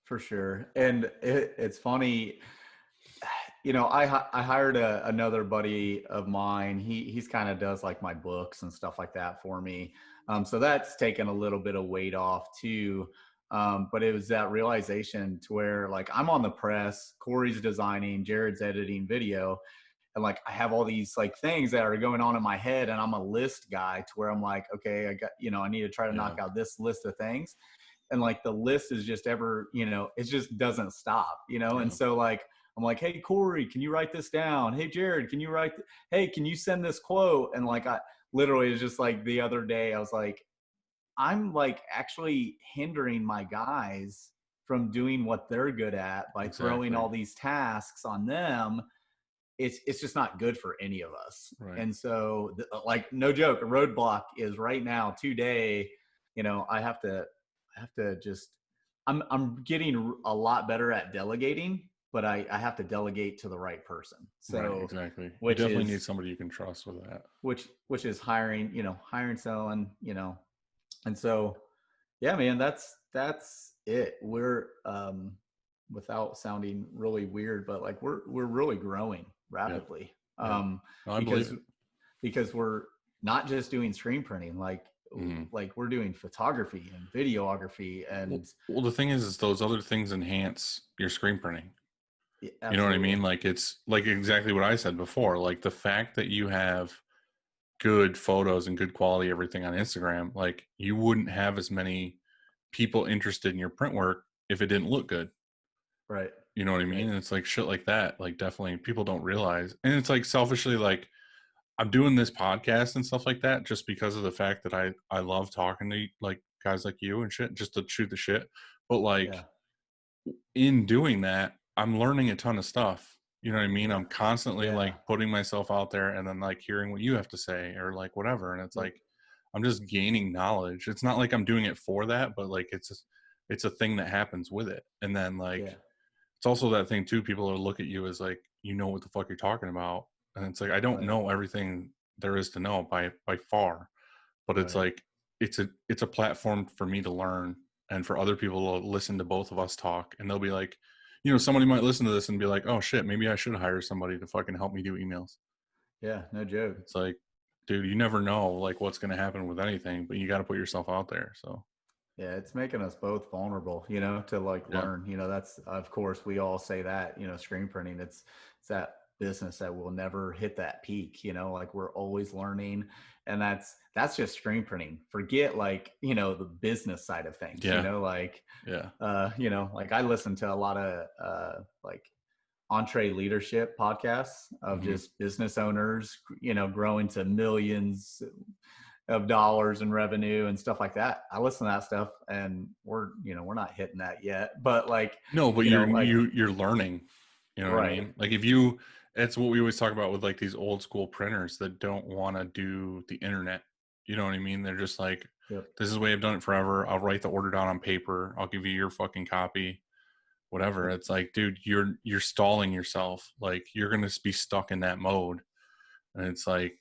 For sure. And it's funny, I hired another buddy of mine. He's kind of does like my books and stuff like that for me. So that's taken a little bit of weight off too. But it was that realization to where like I'm on the press, Corey's designing, Jared's editing video, and like I have all these like things that are going on in my head, and I'm a list guy to where I'm like, okay, I got, I need to try to knock Yeah. out this list of things. And like the list is just ever, it just doesn't stop, and Yeah. so like I'm like, hey Corey, can you write this down? Hey Jared, can you write hey, can you send this quote? And like I literally, it's just like the other day I was like, I'm like actually hindering my guys from doing what they're good at by throwing Exactly. all these tasks on them. It's just not good for any of us. Right. And so like no joke, a roadblock is right now today, I have to just I'm getting a lot better at delegating, but I have to delegate to the right person. Right. So Exactly. You which definitely need is somebody you can trust with that. which is hiring, selling, and so yeah, man, that's it. We're without sounding really weird, but like we're really growing Yeah. rapidly. Yeah. No, I believe Because it. because we're not just doing screen printing, Mhm. like we're doing photography and videography Well, and the thing is those other things enhance your screen printing. You know what I absolutely. mean? Like it's like exactly what I said before. Like the fact that you have good photos and good quality everything on Instagram, like you wouldn't have as many people interested in your print work if it didn't look good. Right. You know what I Right. mean? And it's like shit like that. Like definitely people don't realize. And it's like selfishly like I'm doing this podcast and stuff like that just because of the fact that I love talking to like guys like you and shit just to shoot the shit. But like Yeah. in doing that, I'm learning a ton of stuff. You know what I mean? Yeah. I'm constantly Yeah. like putting myself out there and then like hearing what you have to say or like whatever. And it's Yep. like I'm just gaining knowledge. It's not like I'm doing it for that, but like it's a thing that happens with it. And then like Yeah. it's also that thing too, people will look at you as like, you know what the fuck you're talking about. And it's like I don't Right. know everything there is to know by far. But it's Right. like it's a platform for me to learn and for other people to listen to both of us talk, and they'll be like, somebody might listen to this and be like, oh shit, maybe I should hire somebody to fucking help me do emails. Yeah. No joke. It's like, dude, you never know like what's going to happen with anything, but you got to put yourself out there. So Yeah, it's making us both vulnerable, to like yeah. learn. That's of course we all say that, screen printing, it's that business that will never hit that peak, like we're always learning. And that's just screen printing. Forget like, the business side of things, Yeah. like Yeah. like I listen to a lot of like entree leadership podcasts of Hmm. just business owners, growing to millions of dollars in revenue and stuff like that. I listen to that stuff and we're not hitting that yet, but like, No, but like, you're learning. You know what I right. mean? Like if you, it's what we always talk about with like these old school printers that don't want to do the internet. You know what I mean? They're just like, Yep. this is the way I've done it forever. I'll write the order down on paper. I'll give you your fucking copy, whatever. Yep. It's like, dude, you're stalling yourself. Like you're gonna be stuck in that mode. And it's like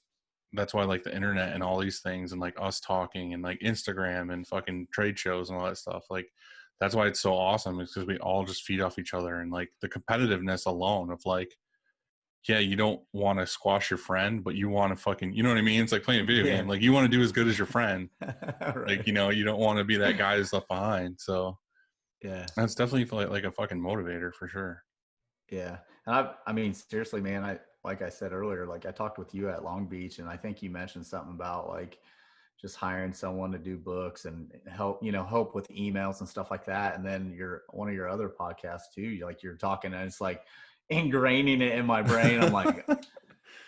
that's why like the internet and all these things and like us talking and like Instagram and fucking trade shows and all that stuff, like that's why it's so awesome, is because we all just feed off each other and like the competitiveness alone of like yeah, you don't want to squash your friend, but you want to fucking, you know what I mean? It's like playing a video Yeah. game. Like you want to do as good as your friend. Like, Right. you know, you don't want to be that guy who's left behind. So Yeah. that's definitely like a fucking motivator for sure. Yeah. And I mean, seriously, man, like I said earlier, like I talked with you at Long Beach, and I think you mentioned something about like just hiring someone to do books and help with emails and stuff like that. And then one of your other podcasts too, like you're talking and it's like ingraining it in my brain. I'm like,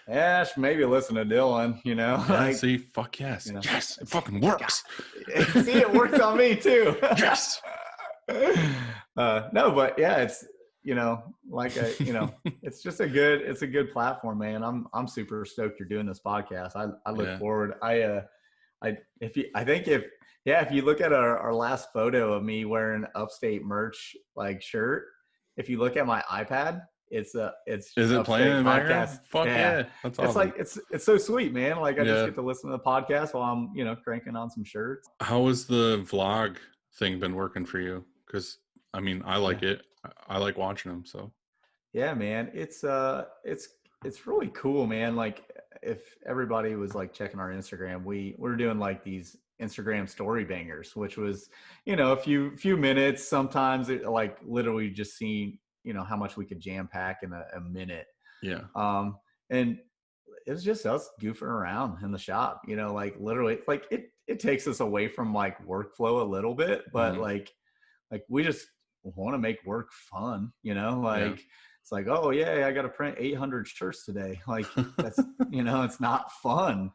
yeah, I should maybe listen to Dylan, Yeah, like, see, fuck yes. Yes, it fucking works. see, it works on me too. Yes. No, but yeah, it's, like it's just it's a good platform, man. I'm super stoked you're doing this podcast. I look Yeah. forward. If you look at our last photo of me wearing Upstate merch like shirt, if you look at my iPad, it's Is it playing Upstate in the podcast. background? Fuck yeah. That's awesome. It's like it's so sweet, man. Like I just Yeah. get to listen to the podcast while I'm cranking on some shirts. How has the vlog thing been working for you? Because I mean, I like it. I like watching them. So Yeah, man, it's really cool, man. Like if everybody was like checking our Instagram, we're doing like these Instagram story bangers, which was, a few minutes. Sometimes it like literally just seeing, how much we could jam pack in a minute. yeah. And it was just us goofing around in the shop, like literally like it takes us away from like workflow a little bit, but like we just want to make work fun, like it's like, oh yeah, I got to print 800 shirts today. Like that's, it's not fun.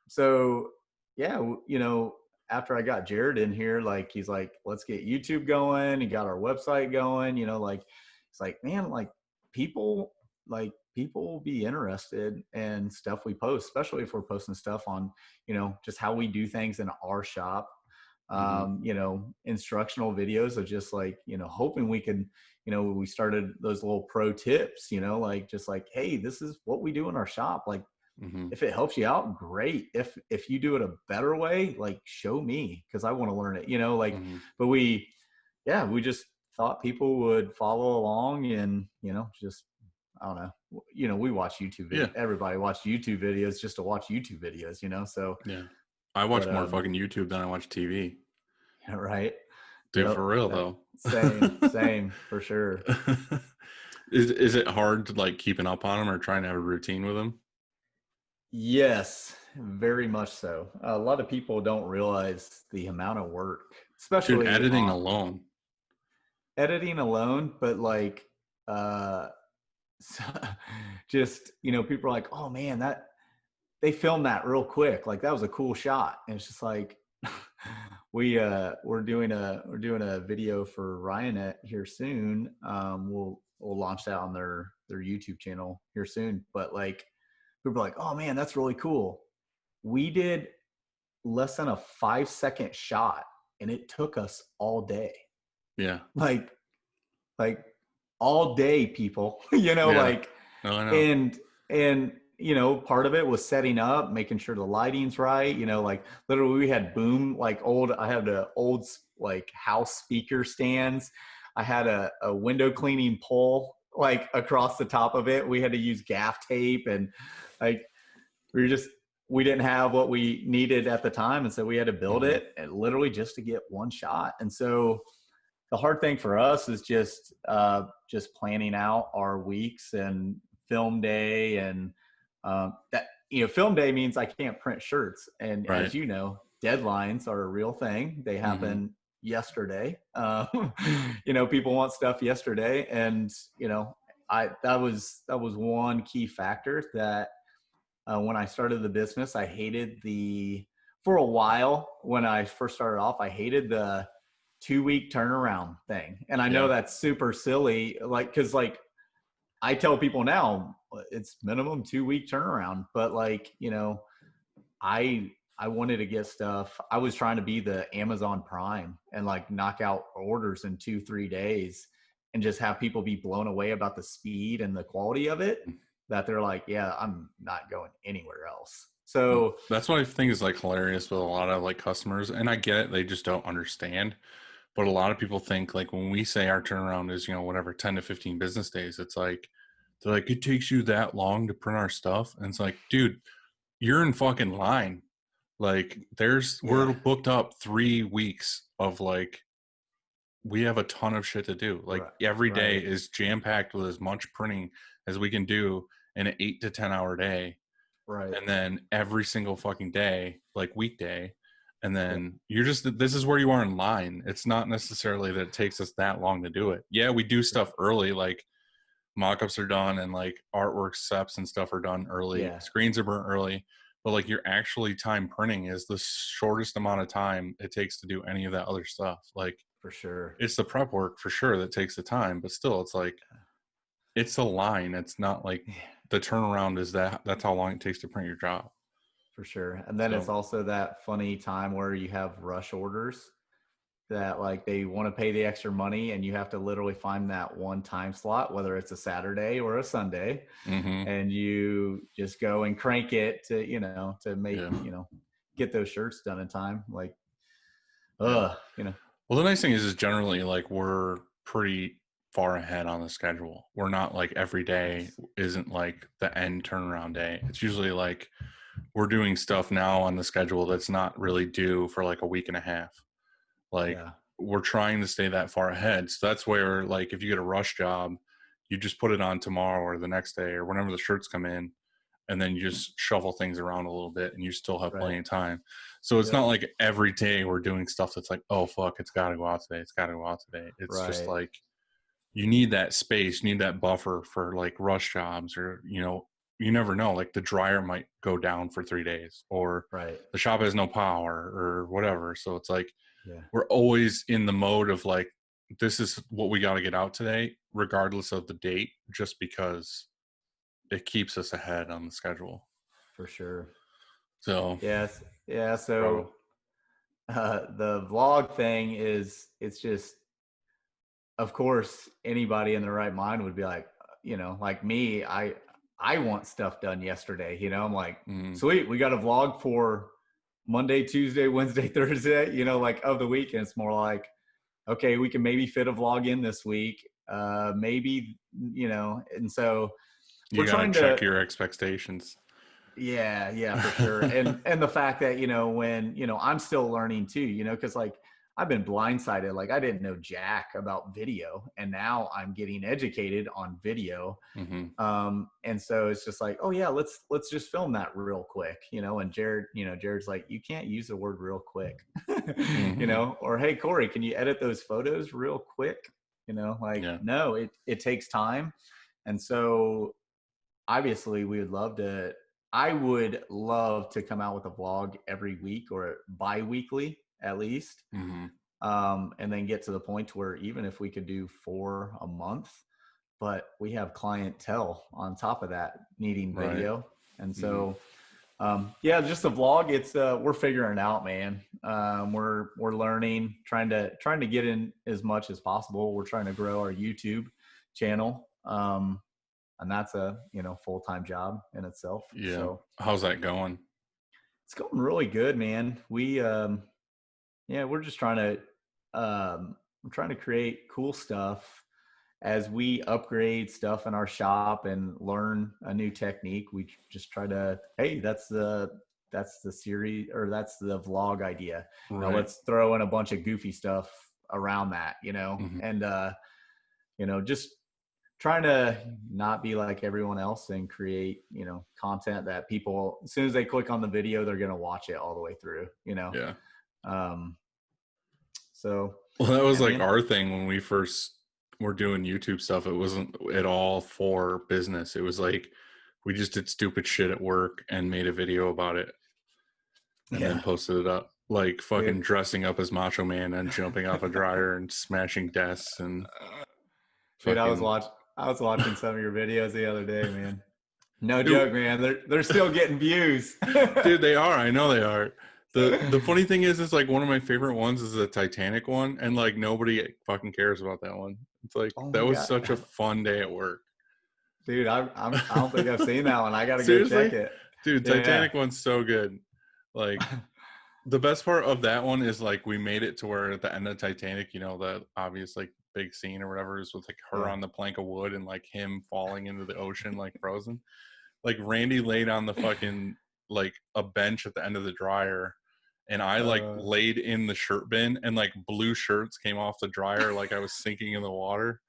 So yeah, after I got Jared in here, like he's like, let's get YouTube going. He got our website going, like it's like, man, people will be interested in stuff we post, especially if we're posting stuff on, just how we do things in our shop. Instructional videos of just like, hoping we could, we started those little pro tips, like just like, hey, this is what we do in our shop. Like if it helps you out, great. If you do it a better way, like show me, because I want to learn it, but we just thought people would follow along and, just, I don't know, we watch YouTube videos. Everybody watch YouTube videos just to watch YouTube videos, so yeah. I watch more fucking YouTube than I watch TV. Right. Dude, for real though. Same for sure. Is it hard to like keeping up on them or trying to have a routine with them? Yes, very much so. A lot of people don't realize the amount of work, especially editing alone. But like, just, people are like, oh man, that they filmed that real quick. Like that was a cool shot. And it's just like, we're doing a video for Ryanet here soon. We'll launch that on their YouTube channel here soon. But like, people are like, oh man, that's really cool. We did less than a 5-second shot and it took us all day. Yeah. Like all day, people, like, no, I know. And, part of it was setting up, making sure the lighting's right. Like literally we had I had an old like house speaker stands. I had a window cleaning pole like across the top of it. We had to use gaff tape and like, we didn't have what we needed at the time. And so we had to build it and literally just to get one shot. And so the hard thing for us is just planning out our weeks and film day. And that, film day means I can't print shirts. And as you know, deadlines are a real thing. They happen yesterday. People want stuff yesterday. And, that was one key factor that when I started the business, I hated for a while when I first started off, I hated the 2-week turnaround thing. And I know that's super silly, like, cause like I tell people now it's minimum 2-week turnaround, but like, I wanted to get stuff. I was trying to be the Amazon Prime and like knock out orders in 2-3 days and just have people be blown away about the speed and the quality of it, that they're like, yeah, I'm not going anywhere else. So that's what I think is like hilarious with a lot of like customers. And I get it. They just don't understand. But a lot of people think like when we say our turnaround is, whatever, 10 to 15 business days, it's like They're like, it takes you that long to print our stuff. And it's like, dude, you're in fucking line. Like we're Yeah. booked up 3 weeks of like, we have a ton of shit to do. Like Right. every day Right. is jam packed with as much printing as we can do in an 8 to 10 hour day. Right. And then every single fucking day, like weekday. And Yeah. then this is where you are in line. It's not necessarily that it takes us that long to do it. Yeah, we do stuff early, like mock-ups are done and like artwork steps and stuff are done early. Yeah. Screens are burnt early. But like your actually time printing is the shortest amount of time it takes to do any of that other stuff. Like For sure. it's the prep work for sure that takes the time, but still it's like it's a line. It's not like Yeah. the turnaround is that's how long it takes to print your job. For sure. And then it's So also that funny time where you have rush orders that like they want to pay the extra money and you have to literally find that one time slot, whether it's a Saturday or a Sunday, and you just go and crank it to, to make, yeah. get those shirts done in time. Like, Yeah. you know. Well, the nice thing is generally like we're pretty far ahead on the schedule. We're not like every day Nice. isn't like the end turnaround day. It's usually like we're doing stuff now on the schedule that's not really due for like a week and a half. Like Yeah. we're trying to stay that far ahead. So that's where like if you get a rush job, you just put it on tomorrow or the next day or whenever the shirts come in, and then you just shuffle things around a little bit and you still have Right. plenty of time. So it's Yep. not like every day we're doing stuff that's like, oh fuck, it's got to go out today. It's got to go out today. It's just Right. like you need that space, you need that buffer for like rush jobs or, you never know. Like the dryer might go down for 3 days or Right. the shop has no power or whatever. So it's like Yeah. we're always in the mode of like, this is what we got to get out today, regardless of the date, just because it keeps us ahead on the schedule. For sure. So Yes. Yeah. bro. So the vlog thing it's just, of course, anybody in their right mind would be like, like me, I want stuff done yesterday. I'm like, sweet, we got a vlog for Monday, Tuesday, Wednesday, Thursday, like of the week. And it's more like, okay, we can maybe fit a vlog in this week. Maybe, and so You we're got to trying check to, your expectations. yeah, for sure. And the fact that, when, I'm still learning too, because like I've been blindsided. Like I didn't know jack about video and now I'm getting educated on video. And so it's just like, oh yeah, let's just film that real quick, and Jared's like, you can't use the word real quick, or, hey, Corey, can you edit those photos real quick? Like, Yeah. no, it takes time. And so obviously I would love to come out with a vlog every week or bi-weekly at least. And then get to the point where even if we could do 4 a month, but we have clientele on top of that needing video. Right. And so, yeah, just a vlog. It's we're figuring it out, man. We're learning, trying to get in as much as possible. We're trying to grow our YouTube channel. And that's a, full-time job in itself. Yeah. So how's that going? It's going really good, man. We're just trying to create cool stuff as we upgrade stuff in our shop and learn a new technique. We just try to, hey, that's the series, or that's the vlog idea. Right. Now let's throw in a bunch of goofy stuff around that, and just trying to not be like everyone else and create, content that people, as soon as they click on the video, they're going to watch it all the way through, Yeah. So, well, that was like our thing when we first were doing YouTube stuff. It wasn't at all for business. It was like we just did stupid shit at work and made a video about it and then posted it up, like fucking dressing up as Macho Man and jumping off a dryer and smashing desks and dude, I was watching some of your videos the other day, man. No joke, man. They're still getting views. Dude, they are. I know they are. The funny thing is like one of my favorite ones is the Titanic one, and like nobody fucking cares about that one. It's like that was such a fun day at work. Dude, I don't think I've seen that one. I gotta go check it. Dude, Titanic one's so good. Like the best part of that one is like we made it to where at the end of Titanic, the obvious like big scene or whatever is with like her on the plank of wood and like him falling into the ocean like frozen. Like Randy laid on the fucking like a bench at the end of the dryer, and I like laid in the shirt bin, and like blue shirts came off the dryer like I was sinking in the water.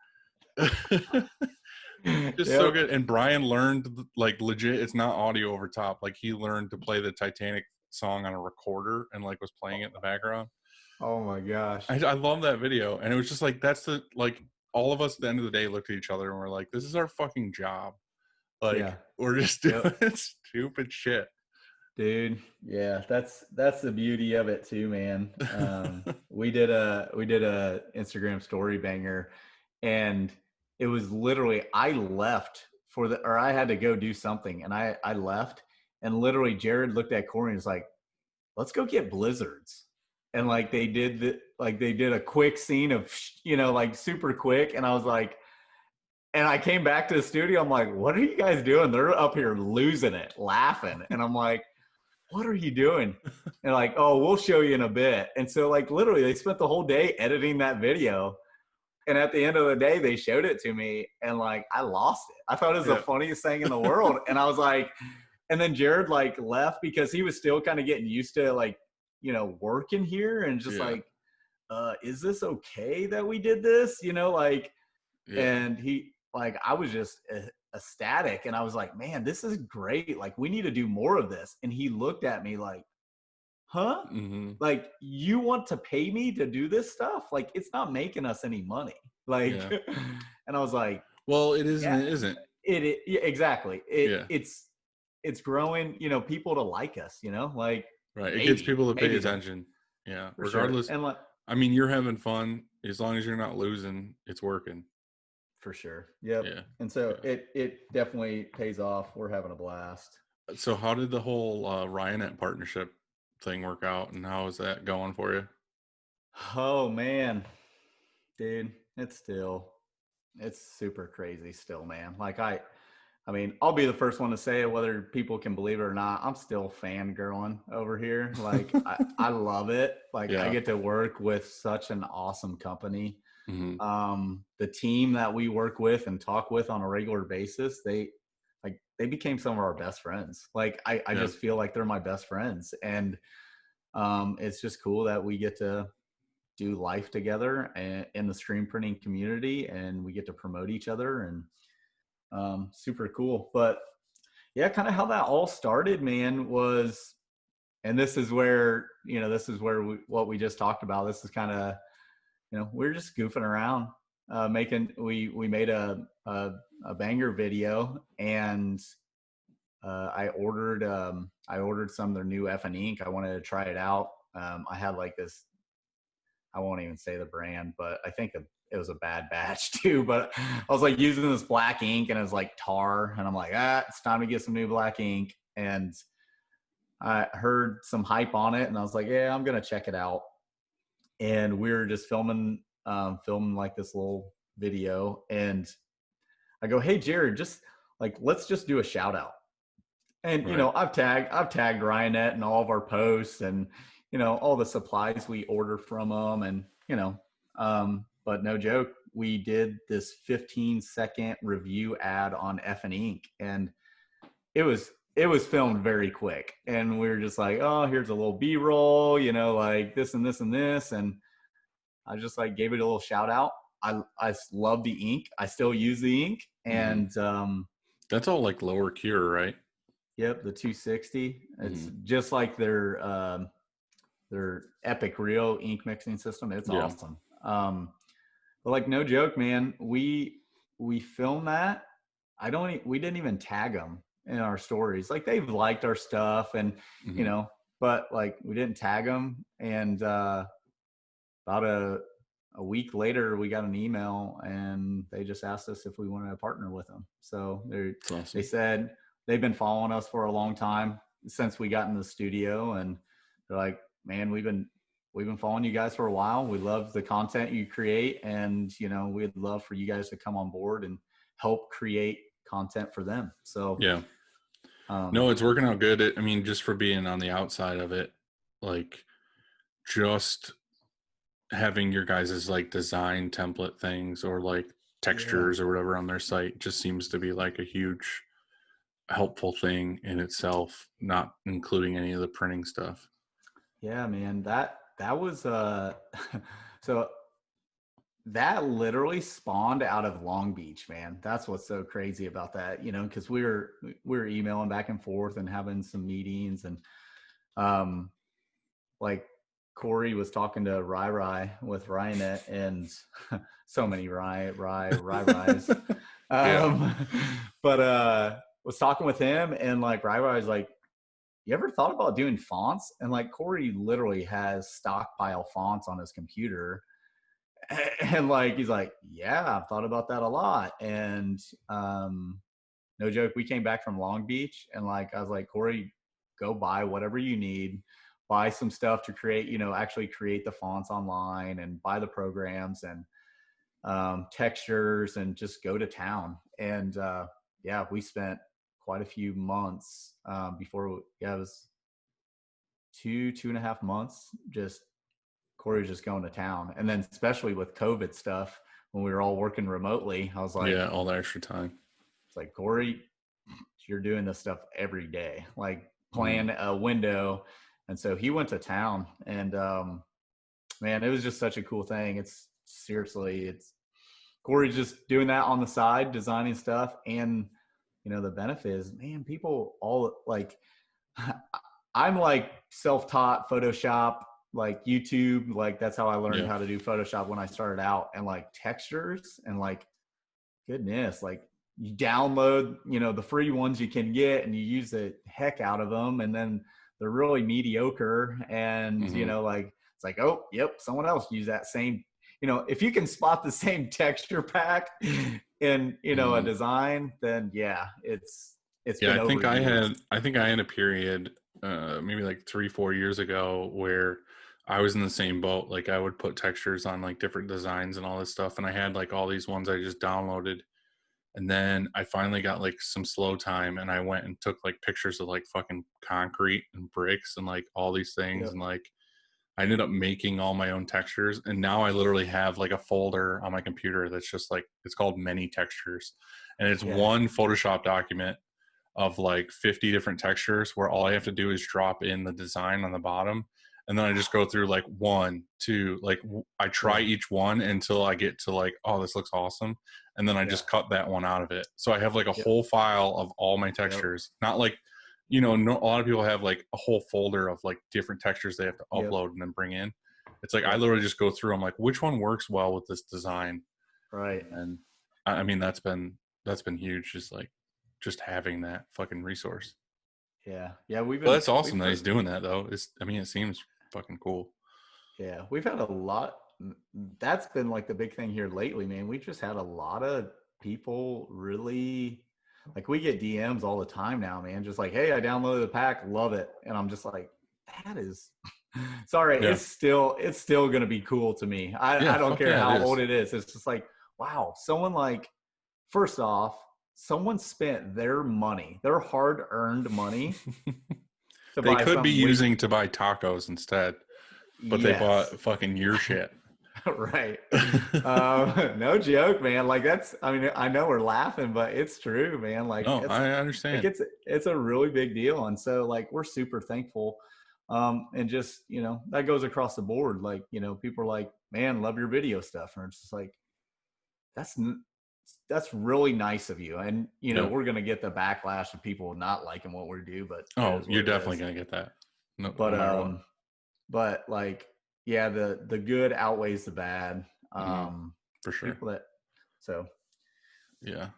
Just so good. And Brian learned like legit, it's not audio over top, like he learned to play the Titanic song on a recorder and like was playing it in the background. Oh my gosh. I love that video. And it was just like, that's the, like, all of us at the end of the day looked at each other and we're like, this is our fucking job. Like, we're just doing stupid shit. Dude, yeah, that's the beauty of it too, man. We did a Instagram story banger, and it was literally I left or I had to go do something, and I left, and literally Jared looked at Corey and was like, "Let's go get blizzards," and like they did a quick scene of like super quick, and I was like. And I came back to the studio. I'm like, what are you guys doing? They're up here losing it, laughing. And I'm like, what are you doing? And like, oh, we'll show you in a bit. And so like literally they spent the whole day editing that video. And at the end of the day, they showed it to me. And like, I lost it. I thought it was the funniest thing in the world. And I was like, and then Jared like left because he was still kind of getting used to like, working here and just like, is this okay that we did this? And he, like, I was just ecstatic. And I was like, man, this is great. Like, we need to do more of this. And he looked at me like, huh? Mm-hmm. Like, you want to pay me to do this stuff? Like, it's not making us any money. Like, and I was like, well, it isn't. It isn't. Exactly. It's growing, people to like us, like, right. It gets people to pay attention. Yeah. Regardless. Sure. And like, I mean, you're having fun. As long as you're not losing, it's working. For sure. Yep. Yeah. And so it definitely pays off. We're having a blast. So how did the whole Ryanet partnership thing work out, and how is that going for you? Oh man, dude, it's super crazy still, man. Like I mean, I'll be the first one to say it, whether people can believe it or not. I'm still fangirling over here. Like I love it. Like I get to work with such an awesome company. Mm-hmm. The team that we work with and talk with on a regular basis, they became some of our best friends. Like I just feel like they're my best friends. And it's just cool that we get to do life together in the screen printing community, and we get to promote each other, and super cool. But yeah, kind of how that all started, man, was, and this is where what we just talked about. This is kind of, we're just goofing around, we made a banger video, and I ordered some of their new F and ink. I wanted to try it out. I had like this, I won't even say the brand, but I think it was a bad batch too. But I was like using this black ink, and it was like tar, and I'm like, it's time to get some new black ink. And I heard some hype on it, and I was like, yeah, I'm gonna check it out. And we were just filming like this little video, and I go, hey Jared, just like, let's just do a shout out. And right. I've tagged Ryanet in all of our posts, and all the supplies we order from them, and but no joke, we did this 15-second review ad on F and ink, and it was filmed very quick, and we were just like, oh, here's a little B-roll, like this and this and this, and I just like gave it a little shout out. I love the ink. I still use the ink, and that's all like lower cure, right? Yep, the 260. It's just like their Epic Rio ink mixing system. It's awesome. But like, no joke, man, we filmed that. We didn't even tag them in our stories. Like, they've liked our stuff, and but like, we didn't tag them. And about a week later, we got an email, and they just asked us if we wanted to partner with them. So they said they've been following us for a long time, since we got in the studio, and they're like, man, we've been following you guys for a while. We love the content you create, and we'd love for you guys to come on board and help create content for them. So no, it's working out good. I mean, just for being on the outside of it, like, just having your guys' like design template things or like Yeah. textures or whatever on their site just seems to be like a huge helpful thing in itself, not including any of the printing stuff. Yeah, man. That was so that literally spawned out of Long Beach, man. That's what's so crazy about that, because we were emailing back and forth and having some meetings, and um like Corey was talking to Rai with Ryanet, and so many Rais. Yeah. Um but was talking with him, and like Rai was like, you ever thought about doing fonts? And like Corey literally has stockpile fonts on his computer. And like he's like, yeah, I've thought about that a lot. And no joke, we came back from Long Beach, and like I was like, Corey, go buy whatever you need, buy some stuff to create, actually create the fonts online, and buy the programs and textures, and just go to town. And yeah, we spent quite a few months before. Yeah, it was 2.5 months. Just Corey was just going to town, and then especially with COVID stuff, when we were all working remotely, I was like, Yeah, all the extra time. it's like, Corey, you're doing this stuff every day, like Mm. plan a window. And so he went to town, and man, it was just such a cool thing. It's seriously, it's Corey's just doing that on the side, designing stuff. And the benefit is, man, people all like, I'm like self-taught Photoshop, like YouTube, like that's how I learned Yeah. how to do Photoshop when I started out. And like textures, and like, goodness, like you download, the free ones you can get, and you use the heck out of them, and then they're really mediocre. And Mm-hmm. like it's like, oh, yep, someone else used that same. If you can spot the same texture pack in a Mm-hmm. design, then yeah, it's Yeah, been overused. I think I had a period, maybe like 3, 4 years ago where I was in the same boat. Like I would put textures on like different designs and all this stuff. And I had like all these ones I just downloaded. And then I finally got like some slow time and I went and took like pictures of like fucking concrete and bricks and like all these things. Yep. And like I ended up making all my own textures. And now I literally have like a folder on my computer that's just like, it's called many textures. And it's Yeah. one Photoshop document of like 50 different textures where all I have to do is drop in the design on the bottom. And then I just go through like one, two, like I try Yeah. each one until I get to like, oh, this looks awesome. And then I Yeah. just cut that one out of it. So I have like a Yep. whole file of all my Yep. textures, not like, no, a lot of people have like a whole folder of like different textures they have to Yep. upload and then bring in. It's like, I Yep. literally just go through, I'm like, which one works well with this design? Right. And I mean, that's been huge. Just having that fucking resource. Yeah. Yeah. We've Well, been that's awesome that he's doing that though. I mean, it seems fucking cool. Yeah, we've had a lot. That's been like the big thing here lately, man. We've just had a lot of people really, like, we get DMs all the time now, man. Just like, hey, I downloaded the pack, love it. And I'm just like, that is sorry, Yeah. it's still gonna be cool to me. I Yeah. don't Fuck care yeah, it how is. old it is. It's just like, wow, someone like, first off, someone spent their money, their hard-earned money, to They buy could be something we using to buy tacos instead, but they yes. bought fucking your shit. Right. No joke, man. Like I mean, I know we're laughing, but it's true, man. Like No, I understand. it's a really big deal. And so like we're super thankful. And just, that goes across the board. Like, people are like, man, love your video stuff. And it's just like, that's that's really nice of you. And, Yeah. we're going to get the backlash of people not liking what we do, but it Oh, is you're what it definitely is. gonna get that. No, But, no matter what. like, yeah, the good outweighs the bad. Hmm. For sure. People that, so Yeah.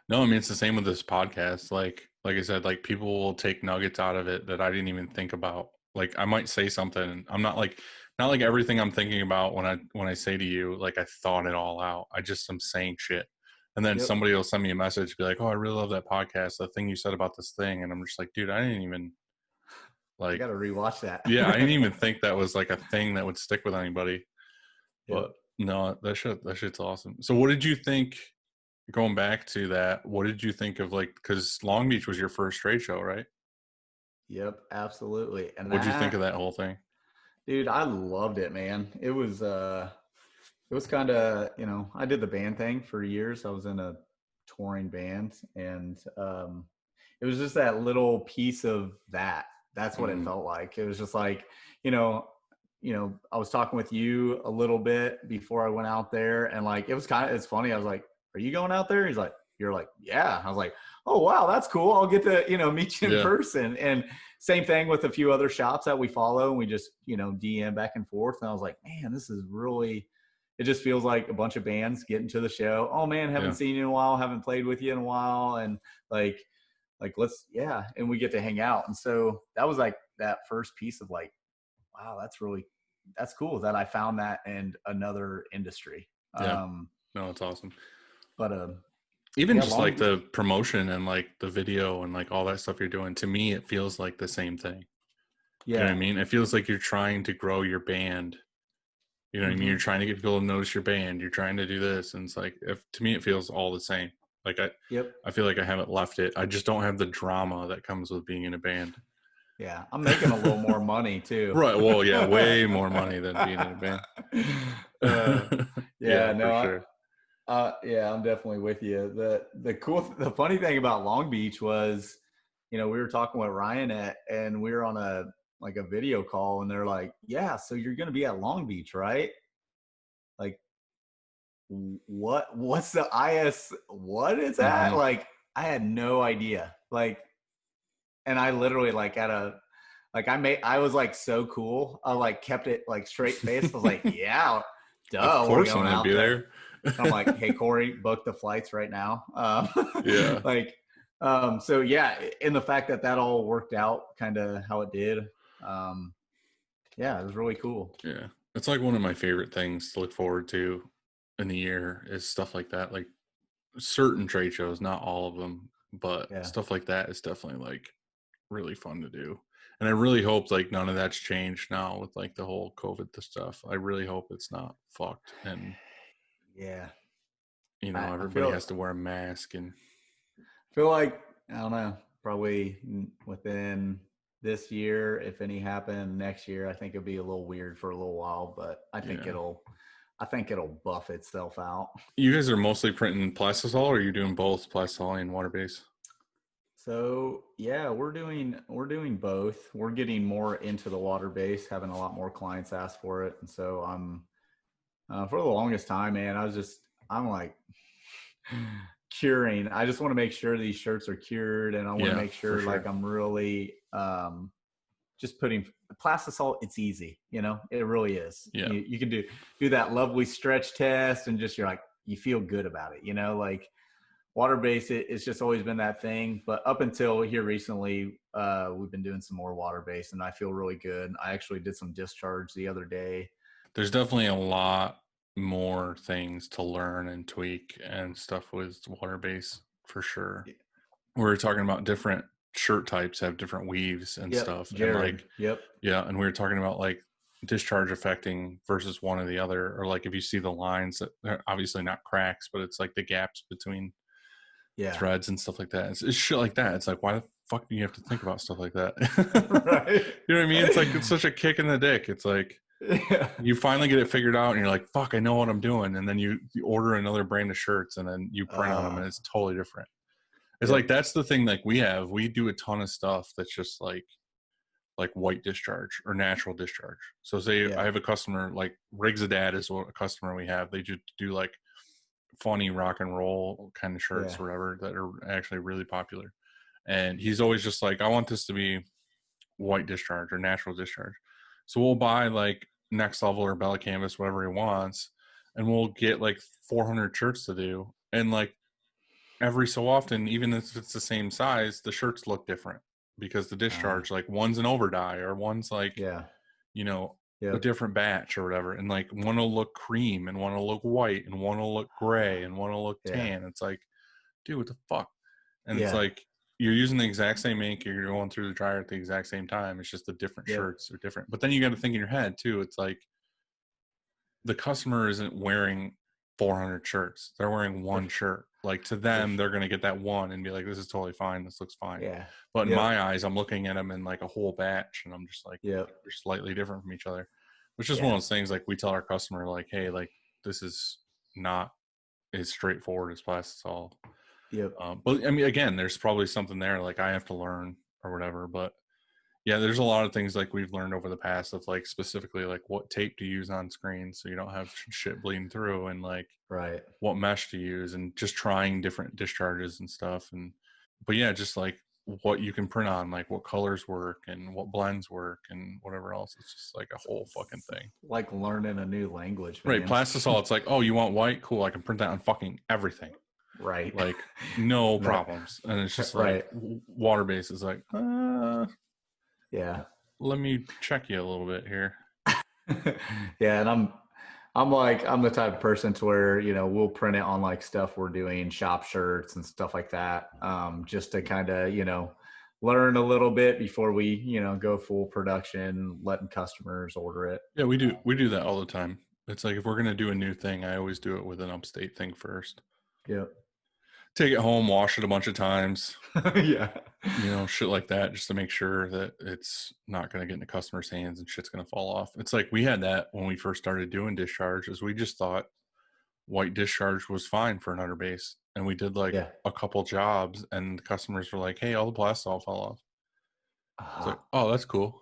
No, I mean it's the same with this podcast. Like I said, like people will take nuggets out of it that I didn't even think about. Like I might say something and I'm not like everything I'm thinking about when I say to you, like I thought it all out. I just am saying shit. And then yep, somebody will send me a message, be like, oh, I really love that podcast, the thing you said about this thing. And I'm just like, dude, I didn't even I like got to rewatch that. yeah, I didn't even think that was like a thing that would stick with anybody. Yep. But no, that shit's awesome. So what did you think going back to that, what did you think of like, because Long Beach was your first trade show, right? Yep, absolutely. And What did you think of that, that whole thing? Dude, I loved it, man. It was kind of, I did the band thing for years. I was in a touring band, and it was just that little piece of that. That's what it Mm, felt like. It was just like, you know, I was talking with you a little bit before I went out there, and like it's funny. I was like, "Are you going out there?" He's like, "You're like, yeah." I was like, "Oh wow, that's cool. I'll get to meet you in yeah, person." And same thing with a few other shops that we follow, and we just DM back and forth. And I was like, "Man, this is really." It just feels like a bunch of bands getting to the show. Oh man, haven't yeah, seen you in a while, haven't played with you in a while, and like let's and we get to hang out. And so that was like that first piece of like, wow, that's cool that I found that in another industry. yeah. No, it's awesome. But Even yeah, just Long like Beach. the promotion and like the video and like all that stuff you're doing, to me, it feels like the same thing. You know what I Yeah. mean? It feels like you're trying to grow your band. You know what I mean? You're Mm-hmm. trying to get people to notice your band. You're trying to do this. And it's like, if to me, it feels all the same. Like Yep. I feel like I haven't left it. I just don't have the drama that comes with being in a band. Yeah. I'm making a little more money too. Right. Well, yeah, way more money than being in a band. uh, yeah, Yeah, for no, sure. yeah, I'm definitely with you. The funny thing about Long Beach was, we were talking with Ryan and we were on a video call, and they're like, "Yeah, so you're going to be at Long Beach, right?" Like, what's the IS? What is that? Hmm. Like, I had no idea. Like, and I literally I was like so cool. I like kept it like straight face. I was like, "Yeah, Of duh, we're course, I'm going gonna out be there." there. And I'm like, "Hey, Corey, book the flights right now." Yeah, Like, so yeah, in the fact that that all worked out kind of how it did. Um, yeah, it was really cool. yeah. It's like one of my favorite things to look forward to in the year is stuff like that. Like certain trade shows, not all of them, but Yeah. stuff like that is definitely like really fun to do. And I really hope like none of that's changed now with like the whole COVID stuff. I really hope it's not fucked and Yeah. I everybody feel has to wear a mask and feel like I don't know, probably within this year, if any happen next year, I think it'll be a little weird for a little while, but yeah. I think it'll buff itself out. You guys are mostly printing plastisol or are you doing both plastisol and water base? So yeah, we're doing both. We're getting more into the water base, having a lot more clients ask for it, and so I'm for the longest time, man. I'm like curing. I just want to make sure these shirts are cured, and I want to Yeah, make for sure like sure. I'm really just putting plastisol. It's easy, it really is. Yeah. You can do that lovely stretch test, and just you're like you feel good about it, like water based. It's just always been that thing, but up until here recently, we've been doing some more water based, and I feel really good. I actually did some discharge the other day. There's definitely a lot more things to learn and tweak and stuff with water base for sure. We were talking about different shirt types have different weaves and Yep, stuff. And Jared. like, Yep. yeah. And we were talking about like discharge affecting versus one or the other, or like if you see the lines that are obviously not cracks, but it's like the gaps between Yeah. threads and stuff like that. It's shit like that. It's like, why the fuck do you have to think about stuff like that? Right. You know what I mean? It's like, it's such a kick in the dick. It's like, Yeah. you finally get it figured out and you're like, fuck, I know what I'm doing. And then you order another brand of shirts and then you print on them Uh, and it's totally different. It's like, yep. that's the thing. Like we do a ton of stuff that's just like white discharge or natural discharge. So say I Yeah. have a customer like Riggs a Dad is a customer we have. They just do like funny rock and roll kind of shirts Yeah. or whatever that are actually really popular. And he's always just like, I want this to be white discharge or natural discharge. So we'll buy like Next Level or Bella Canvas, whatever he wants, and we'll get like 400 shirts to do. And like every so often, even if it's the same size, the shirts look different because the Uh, discharge, like one's an over dye or one's like, yeah. you know, a Yep. different batch or whatever. And like one will look cream and one will look white and one will look gray and one will look Yeah. tan. It's like, dude, what the fuck? And it's Yeah. like you're using the exact same ink, you're going through the dryer at the exact same time. It's just the different Yep. shirts are different. But then you got to think in your head too. It's like the customer isn't wearing 400 shirts; they're wearing For one shirt. Like to for them, they're gonna get that one and be like, "This is totally fine. This looks fine." yeah. But in Yep. my eyes, I'm looking at them in like a whole batch, and I'm just like, Yep. they're slightly different from each other. Which is one Yeah. of those things, like we tell our customer, like, hey, like this is not as straightforward as plastisol. Yep. But I mean, again, there's probably something there, like I have to learn or whatever. But yeah, there's a lot of things like we've learned over the past of like specifically like what tape to use on screen so you don't have shit bleeding through, and like Right. what mesh to use, and just trying different discharges and stuff. And but yeah, just like what you can print on, like what colors work and what blends work and whatever else. It's just like a whole fucking It's thing. like learning a new language, Right. man. Plastisol, it's like, oh, you want white? Cool. I can print that on fucking everything. Right. Like, no No, problems. And it's just like right. water base is like, Yeah. let me check you a little bit here. Yeah, and I'm the type of person to where, we'll print it on like stuff we're doing, shop shirts and stuff like that, just to kind of, learn a little bit before we, go full production, letting customers order it. Yeah, we do that all the time. It's like if we're gonna do a new thing, I always do it with an Upstate thing first. Yep. Take it home, wash it a bunch of times, Yeah. shit like that, just to make sure that it's not going to get into customers' hands and shit's going to fall off. It's like we had that when we first started doing discharge, is we just thought white discharge was fine for an under base, and we did like Yeah. a couple jobs, and the customers were like, "Hey, all the plastic all fell off." It's like, "Oh, that's cool."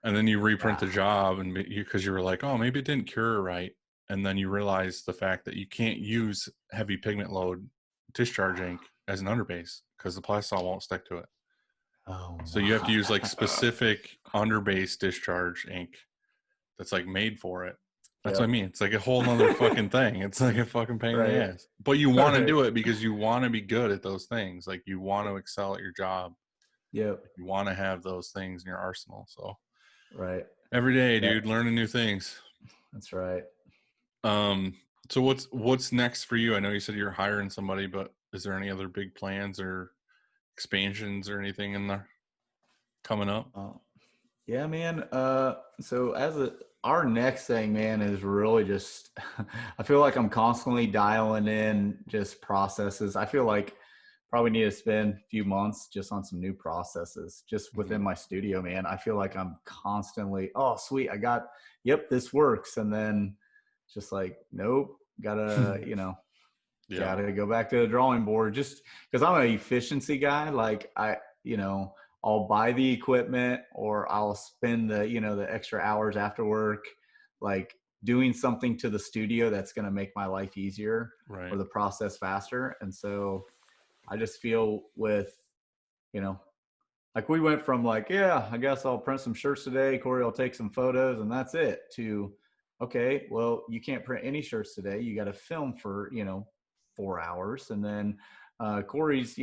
And then you reprint the Yeah. job, and because you were like, "Oh, maybe it didn't cure right," and then you realize the fact that you can't use heavy pigment load discharge ink as an underbase because the plastic won't stick to it. Oh So you have to my. use like specific underbase discharge ink that's like made for it. That's what I Yep. mean. It's like a whole nother fucking thing. It's like a fucking pain in the Right. ass. But you want to Right. do it because you want to be good at those things. Like you want to excel at your job. Yep. Like you want to have those things in your arsenal. So Right. every day, Yeah. dude, learning new things. That's right. Um, so what's next for you? I know you said you're hiring somebody, but is there any other big plans or expansions or anything in there coming up? Oh, yeah, man. So our next thing, man, is really just, I feel like I'm constantly dialing in just processes. I feel like probably need to spend a few months just on some new processes just within Mhm. my studio, man. I feel like I'm constantly, oh, sweet, yep, this works. And then just like, nope, gotta, Yeah. gotta go back to the drawing board just because I'm an efficiency guy. Like I'll buy the equipment or I'll spend the extra hours after work, like doing something to the studio that's going to make my life easier Right. or the process faster. And so I just feel with, you know, like we went from like, yeah, I guess I'll print some shirts today. Corey will take some photos and that's it, to, okay, well, you can't print any shirts today. You got to film for, 4 hours. And then Corey's,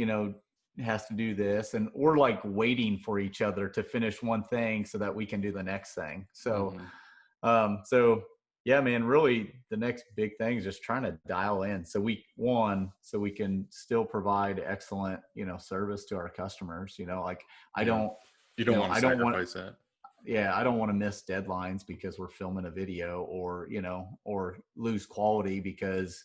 has to do this. And we're like waiting for each other to finish one thing so that we can do the next thing. So, Mhm. so yeah, man, really the next big thing is just trying to dial in. So so we can still provide excellent, service to our customers, like I Yeah. don't, You don't want to I don't want, sacrifice that. yeah, I don't want to miss deadlines because we're filming a video or, or lose quality because,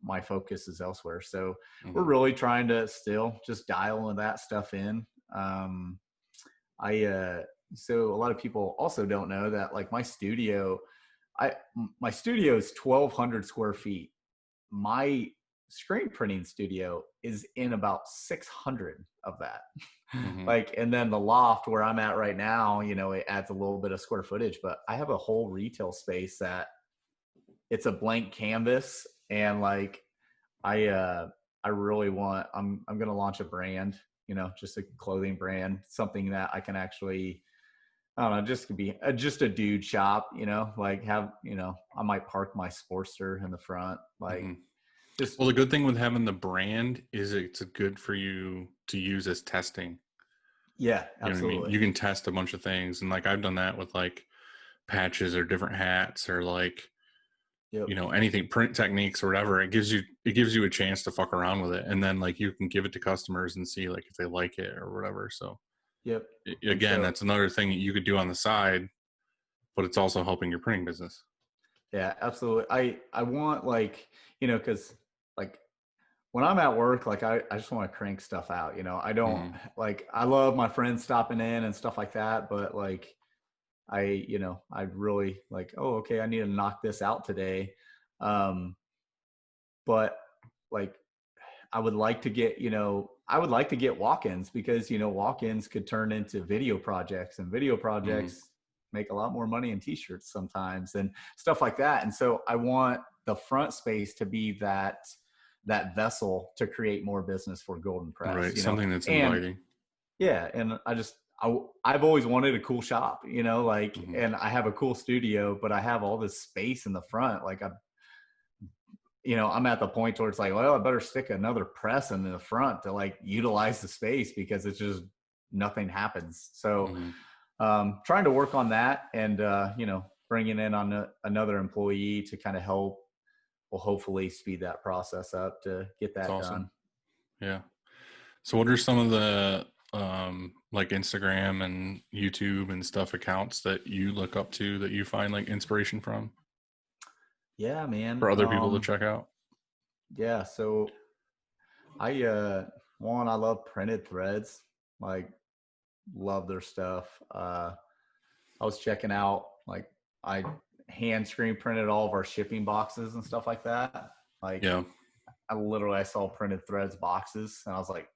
my focus is elsewhere. So we're Mhm. really trying to still just dial that stuff in. Um, I, so a lot of people also don't know that like my studio is 1,200 square feet. My screen printing studio is in about 600 of that. Mhm. Like, and then the loft where I'm at right now, it adds a little bit of square footage, but I have a whole retail space that it's a blank canvas. And like, I really I'm going to launch a brand, just a clothing brand, something that I can actually, I don't know, just could be just a dude shop, like have, I might park my Sportster in the front, like Mhm. just, Well, the good thing with having the brand is it's good for you to use as testing. yeah, You know what I mean? absolutely. You can test a bunch of things, and like I've done that with like patches or different hats or like Yep. anything, print techniques or whatever. It gives you a chance to fuck around with it, and then like you can give it to customers and see like if they like it or whatever. So Yep. And again, so, that's another thing that you could do on the side, but it's also helping your printing business. yeah, absolutely. I want like, cause like when I'm at work, like I just want to crank stuff out, I don't Mhm. like, I love my friends stopping in and stuff like that, but like, I really like, oh, okay, I need to knock this out today. Um, but like, I would like to get walk-ins, because, walk-ins could turn into video projects, and video Mhm. projects make a lot more money in t-shirts sometimes and stuff like that. And so I want the front space to be that vessel to create more business for Golden Press, Right. Something that's and inviting. yeah, and I've always wanted a cool shop, like, Mhm. and I have a cool studio, but I have all this space in the front. Like, I'm at the point where it's like, well, I better stick another press in the front to like utilize the space, because it's just nothing happens. So, Mhm. trying to work on that, and bringing in on another employee to kind of help will hopefully speed that process up to get It's that awesome. done. Yeah. So what are some of the like Instagram and YouTube and stuff accounts that you look up to that you find like inspiration from Yeah, man. for other people to check out? Yeah. So I love Printed Threads. Like, love their stuff. I was checking out, like, I hand screen printed all of our shipping boxes and stuff like that. Like, Yeah. I saw Printed Threads boxes, and I was like,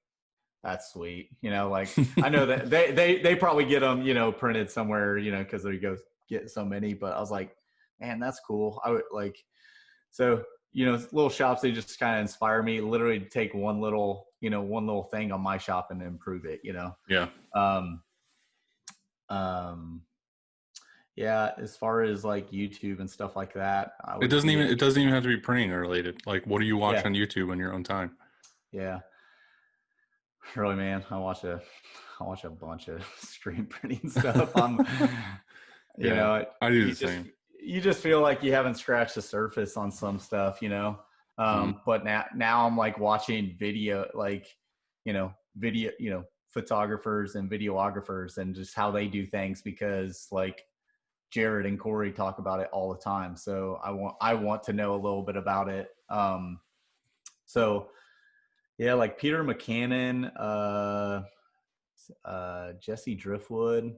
that's sweet. Like, I know that they probably get them, printed somewhere, because they go get so many. But I was like, man, that's cool. I would like, so, little shops, they just kind of inspire me. Literally take one little thing on my shop and improve it. Yeah. Um, um, yeah, as far as like YouTube and stuff like that, I It would doesn't even get, it doesn't even have to be printing related. Like what do you watch yeah, on YouTube in your own time? yeah, really, man. I watch a bunch of screen printing stuff. you Yeah. know, I do the you just, same. you just feel like you haven't scratched the surface on some stuff, Mhm. But now I'm like watching video, like, video, photographers and videographers, and just how they do things, because like Jared and Corey talk about it all the time. So I want to know a little bit about it. So yeah, like Peter McCannon, Jesse Driftwood.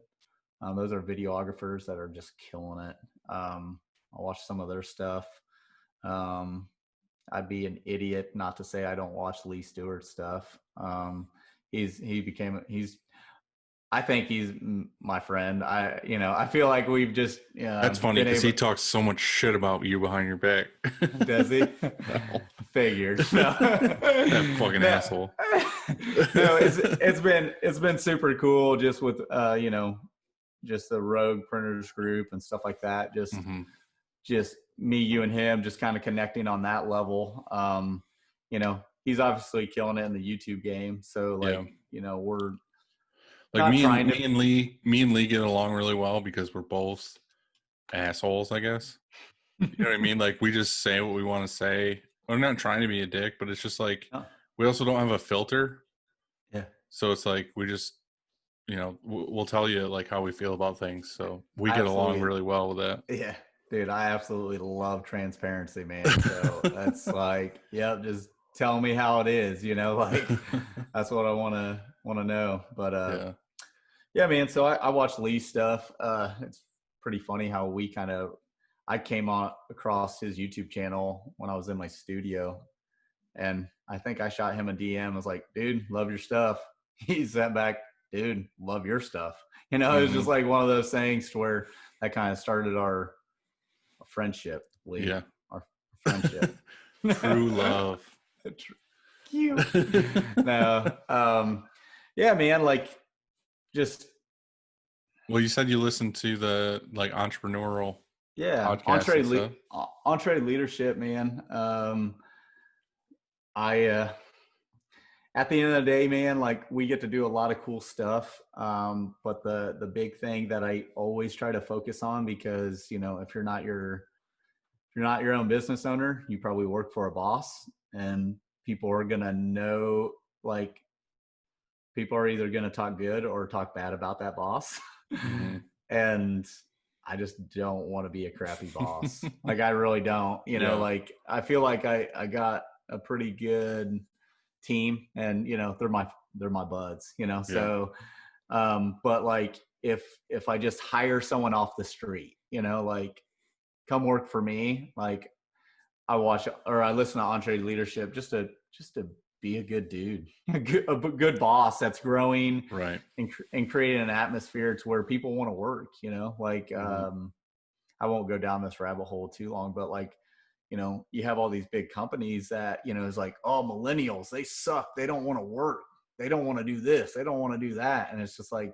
Those are videographers that are just killing it. I watch some of their stuff. Um, I'd be an idiot not to say I don't watch Lee Stewart stuff. He's I think he's my friend. I feel like we've just That's funny been because he able. talks so much shit about you behind your back. Does he? No. Figured. No. That fucking No. asshole. No, it's been super cool, just with just the Rogue Printers group and stuff like that. Hmm. Just me, you, and him, just kind of connecting on that level. He's obviously killing it in the YouTube game. So Yeah. like, we're Like not me and trying to. me and Lee, me and Lee get along really well because we're both assholes, I guess. You know what I mean? Like we just say what we want to say. I'm not trying to be a dick, but it's just like Oh, we also don't have a filter. yeah, So it's like we just, we'll tell you like how we feel about things. So we I get along absolutely, really well with that. yeah, dude, I absolutely love transparency, man. So that's like, yep, just tell me how it is, like, that's what I want to know. But Yeah. yeah, man. So I watch Lee stuff. It's pretty funny how I came on across his YouTube channel when I was in my studio, and I think I shot him a DM. I was like, dude, love your stuff. He sent back, dude, love your stuff. It was just Hmm. like one of those things to where that kind of started our friendship, Lee, Yeah. our friendship. True love. Cute. No, yeah, man. Like, just, Well, you said you listened to the like entrepreneurial yeah, podcasts and stuff. entree leadership, man. I At the end of the day, man, like, we get to do a lot of cool stuff. But the big thing that I always try to focus on, because if you're not your own business owner, you probably work for a boss, and people are gonna know, like, people are either gonna talk good or talk bad about that boss. Hmm. And I just don't want to be a crappy boss. Like, I really don't. Yeah. Like, I feel like I got a pretty good team, and they're my buds. Yeah. So, but like, if I just hire someone off the street, you know, like come work for me. Like I watch or I listen to Entree Leadership just to be a good dude, a good boss that's growing, Right. and creating an atmosphere to where people want to work, you know, like, I won't go down this rabbit hole too long, but like, you know, you have all these big companies that, you know, is like, oh, millennials, they suck. They don't want to work. They don't want to do this. They don't want to do that. And it's just like,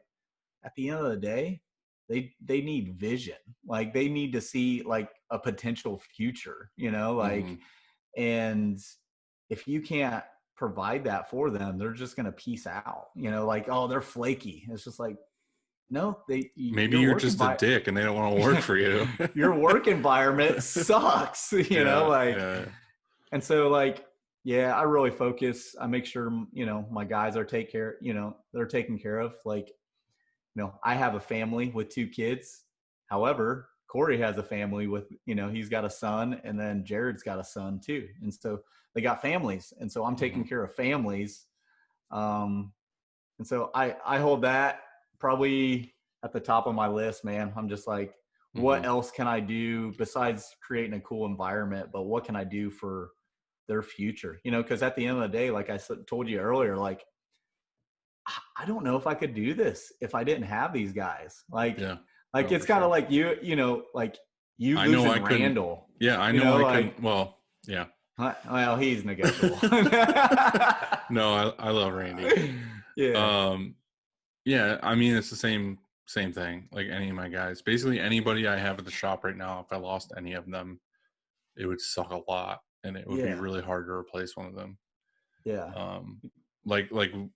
at the end of the day, they need vision. Like they need to see like a potential future, you know, like, and if you can't provide that for them, they're just going to peace out, you know, like, oh, they're flaky. It's just like, no, maybe you're just a dick and they don't want to work for you. Your work environment sucks, you know, like, and so like, yeah, I really focus. I make sure, you know, my guys are they're taken care of. Like, you know, I have a family with 2 kids. However, Corey has a family with, you know, he's got a son, and then Jared's got a son too. And so they got families. And so I'm taking care of families. And so I hold that probably at the top of my list, man. I'm just like, what else can I do besides creating a cool environment, but what can I do for their future? You know, because at the end of the day, like I told you earlier, like, I don't know if I could do this if I didn't have these guys. Like, like it's kind of like you know, like you losing Randall. Yeah, I know I couldn't. Well, yeah. Well, he's negotiable. No, I love Randy. Yeah. Yeah, I mean, it's the same thing. Like any of my guys, basically anybody I have at the shop right now, if I lost any of them, it would suck a lot, and it would be really hard to replace one of them. Yeah. Like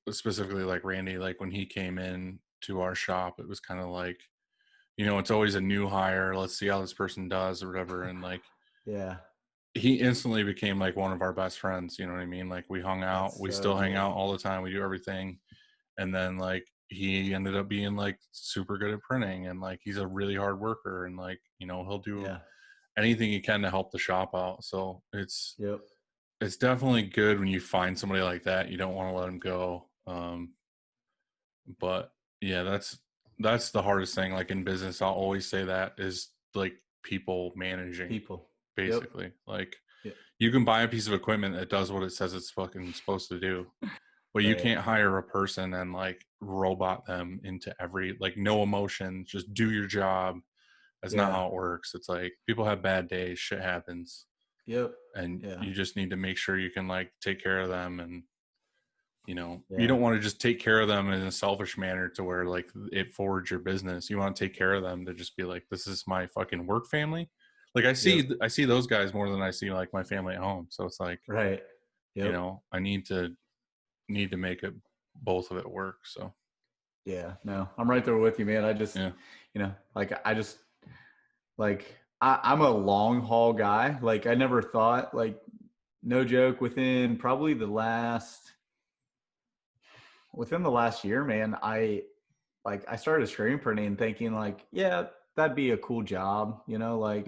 specifically like Randy, like when he came in to our shop, it was kind of like, you know, it's always a new hire. Let's see how this person does or whatever. And like, he instantly became like one of our best friends. You know what I mean? Like we hung out, we still hang out all the time. We do everything. And then like, he ended up being like super good at printing, and like, he's a really hard worker, and like, you know, he'll do anything he can to help the shop out. So it's definitely good when you find somebody like that. You don't want to let them go. But yeah, that's the hardest thing. Like in business, I'll always say that is like people managing basically. Like you can buy a piece of equipment that does what it says it's fucking supposed to do, but you can't hire a person and like robot them into like no emotion, just do your job. That's not how it works. It's like people have bad days, shit happens. And you just need to make sure you can like take care of them. And you know, you don't want to just take care of them in a selfish manner to where like it forwards your business. You want to take care of them to just be like, this is my fucking work family. Like I see those guys more than I see like my family at home. So it's like, you know, I need to make it, both of it work. So no, I'm right there with you, man. I just, you know, like I'm a long haul guy. Like I never thought, like, no joke, within the last year, man, I started screen printing thinking like, that'd be a cool job, you know, like,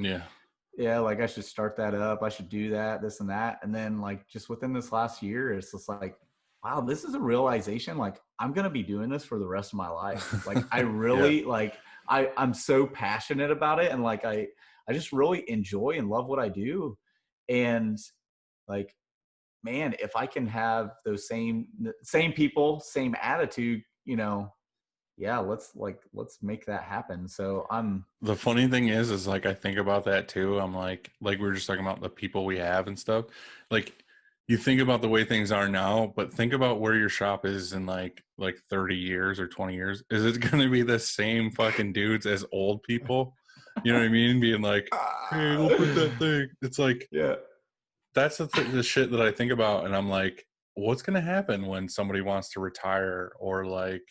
like I should start that up. I should do that, this and that. And then like, just within this last year, it's just like, wow, this is a realization. Like I'm going to be doing this for the rest of my life. Like I really I'm so passionate about it. And like, I just really enjoy and love what I do. And like, man, if I can have those same people, same attitude, you know, let's make that happen. So the funny thing is like, I think about that too. I'm like we were just talking about the people we have and stuff. Like you think about the way things are now, but think about where your shop is in like 30 years or 20 years. Is it going to be the same fucking dudes as old people? You know what I mean? Being like, hey, don't put that thing. It's like, that's the shit that I think about. And I'm like, what's going to happen when somebody wants to retire, or like,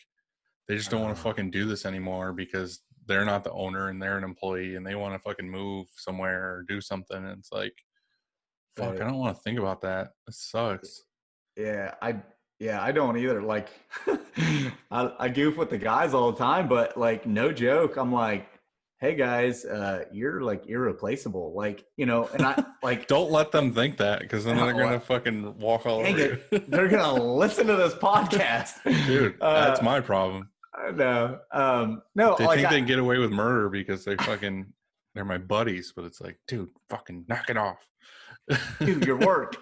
they just don't want to fucking do this anymore because they're not the owner and they're an employee and they want to fucking move somewhere or do something. And it's like, fuck, I don't want to think about that. It sucks. I don't either. Like I goof with the guys all the time, but like, no joke, I'm like, hey guys, you're like irreplaceable. Like, you know, and I like, don't let them think that, because then they're going to fucking walk all over you. They're going to listen to this podcast. Dude, that's my problem. No, no, They like think they can get away with murder because they're my buddies, but it's like, dude, fucking knock it off. do your work.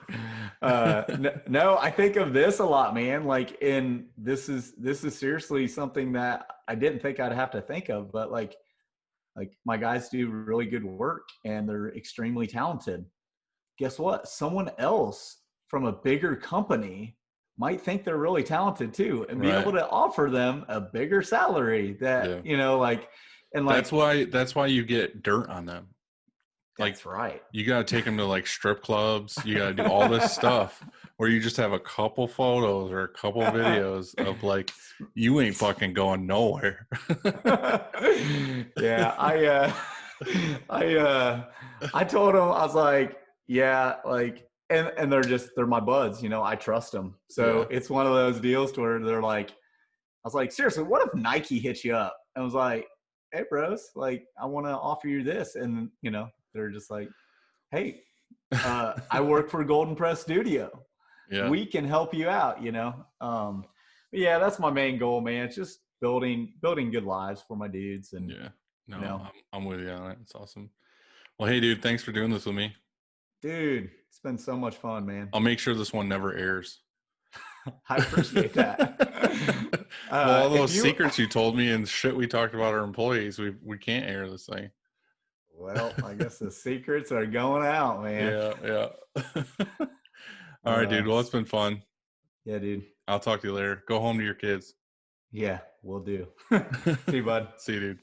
No, I think of this a lot, man. Like, and this is seriously something that I didn't think I'd have to think of, but like my guys do really good work and they're extremely talented. Guess what? Someone else from a bigger company might think they're really talented too and be Right. able to offer them a bigger salary that, Yeah. like, and like, That's why you get dirt on them. Like, that's right. you got to take them to like strip clubs. You got to do all this stuff where you just have a couple photos or a couple videos of like, you ain't fucking going nowhere. Yeah. I told him, I was like, yeah, like, and they're my buds, I trust them. So Yeah. it's one of those deals to where they're like, I was like, seriously, what if Nike hits you up? And I was like, hey bros, like, I want to offer you this. And, they're just like, hey, I work for Golden Press Studio. Yeah. We can help you out, but yeah, that's my main goal, man. It's just building good lives for my dudes. And, Yeah. No, I'm with you on it. It's awesome. Well, hey, dude, thanks for doing this with me. dude, it's been so much fun, man. I'll make sure this one never airs. I appreciate that. Well, all those secrets you told me and shit we talked about our employees, we can't air this thing. Well, I guess the secrets are going out, man. Yeah. All right, dude. Well, it's been fun. Yeah, dude. I'll talk to you later. Go home to your kids. Yeah, we'll do. See you, bud. See you, dude.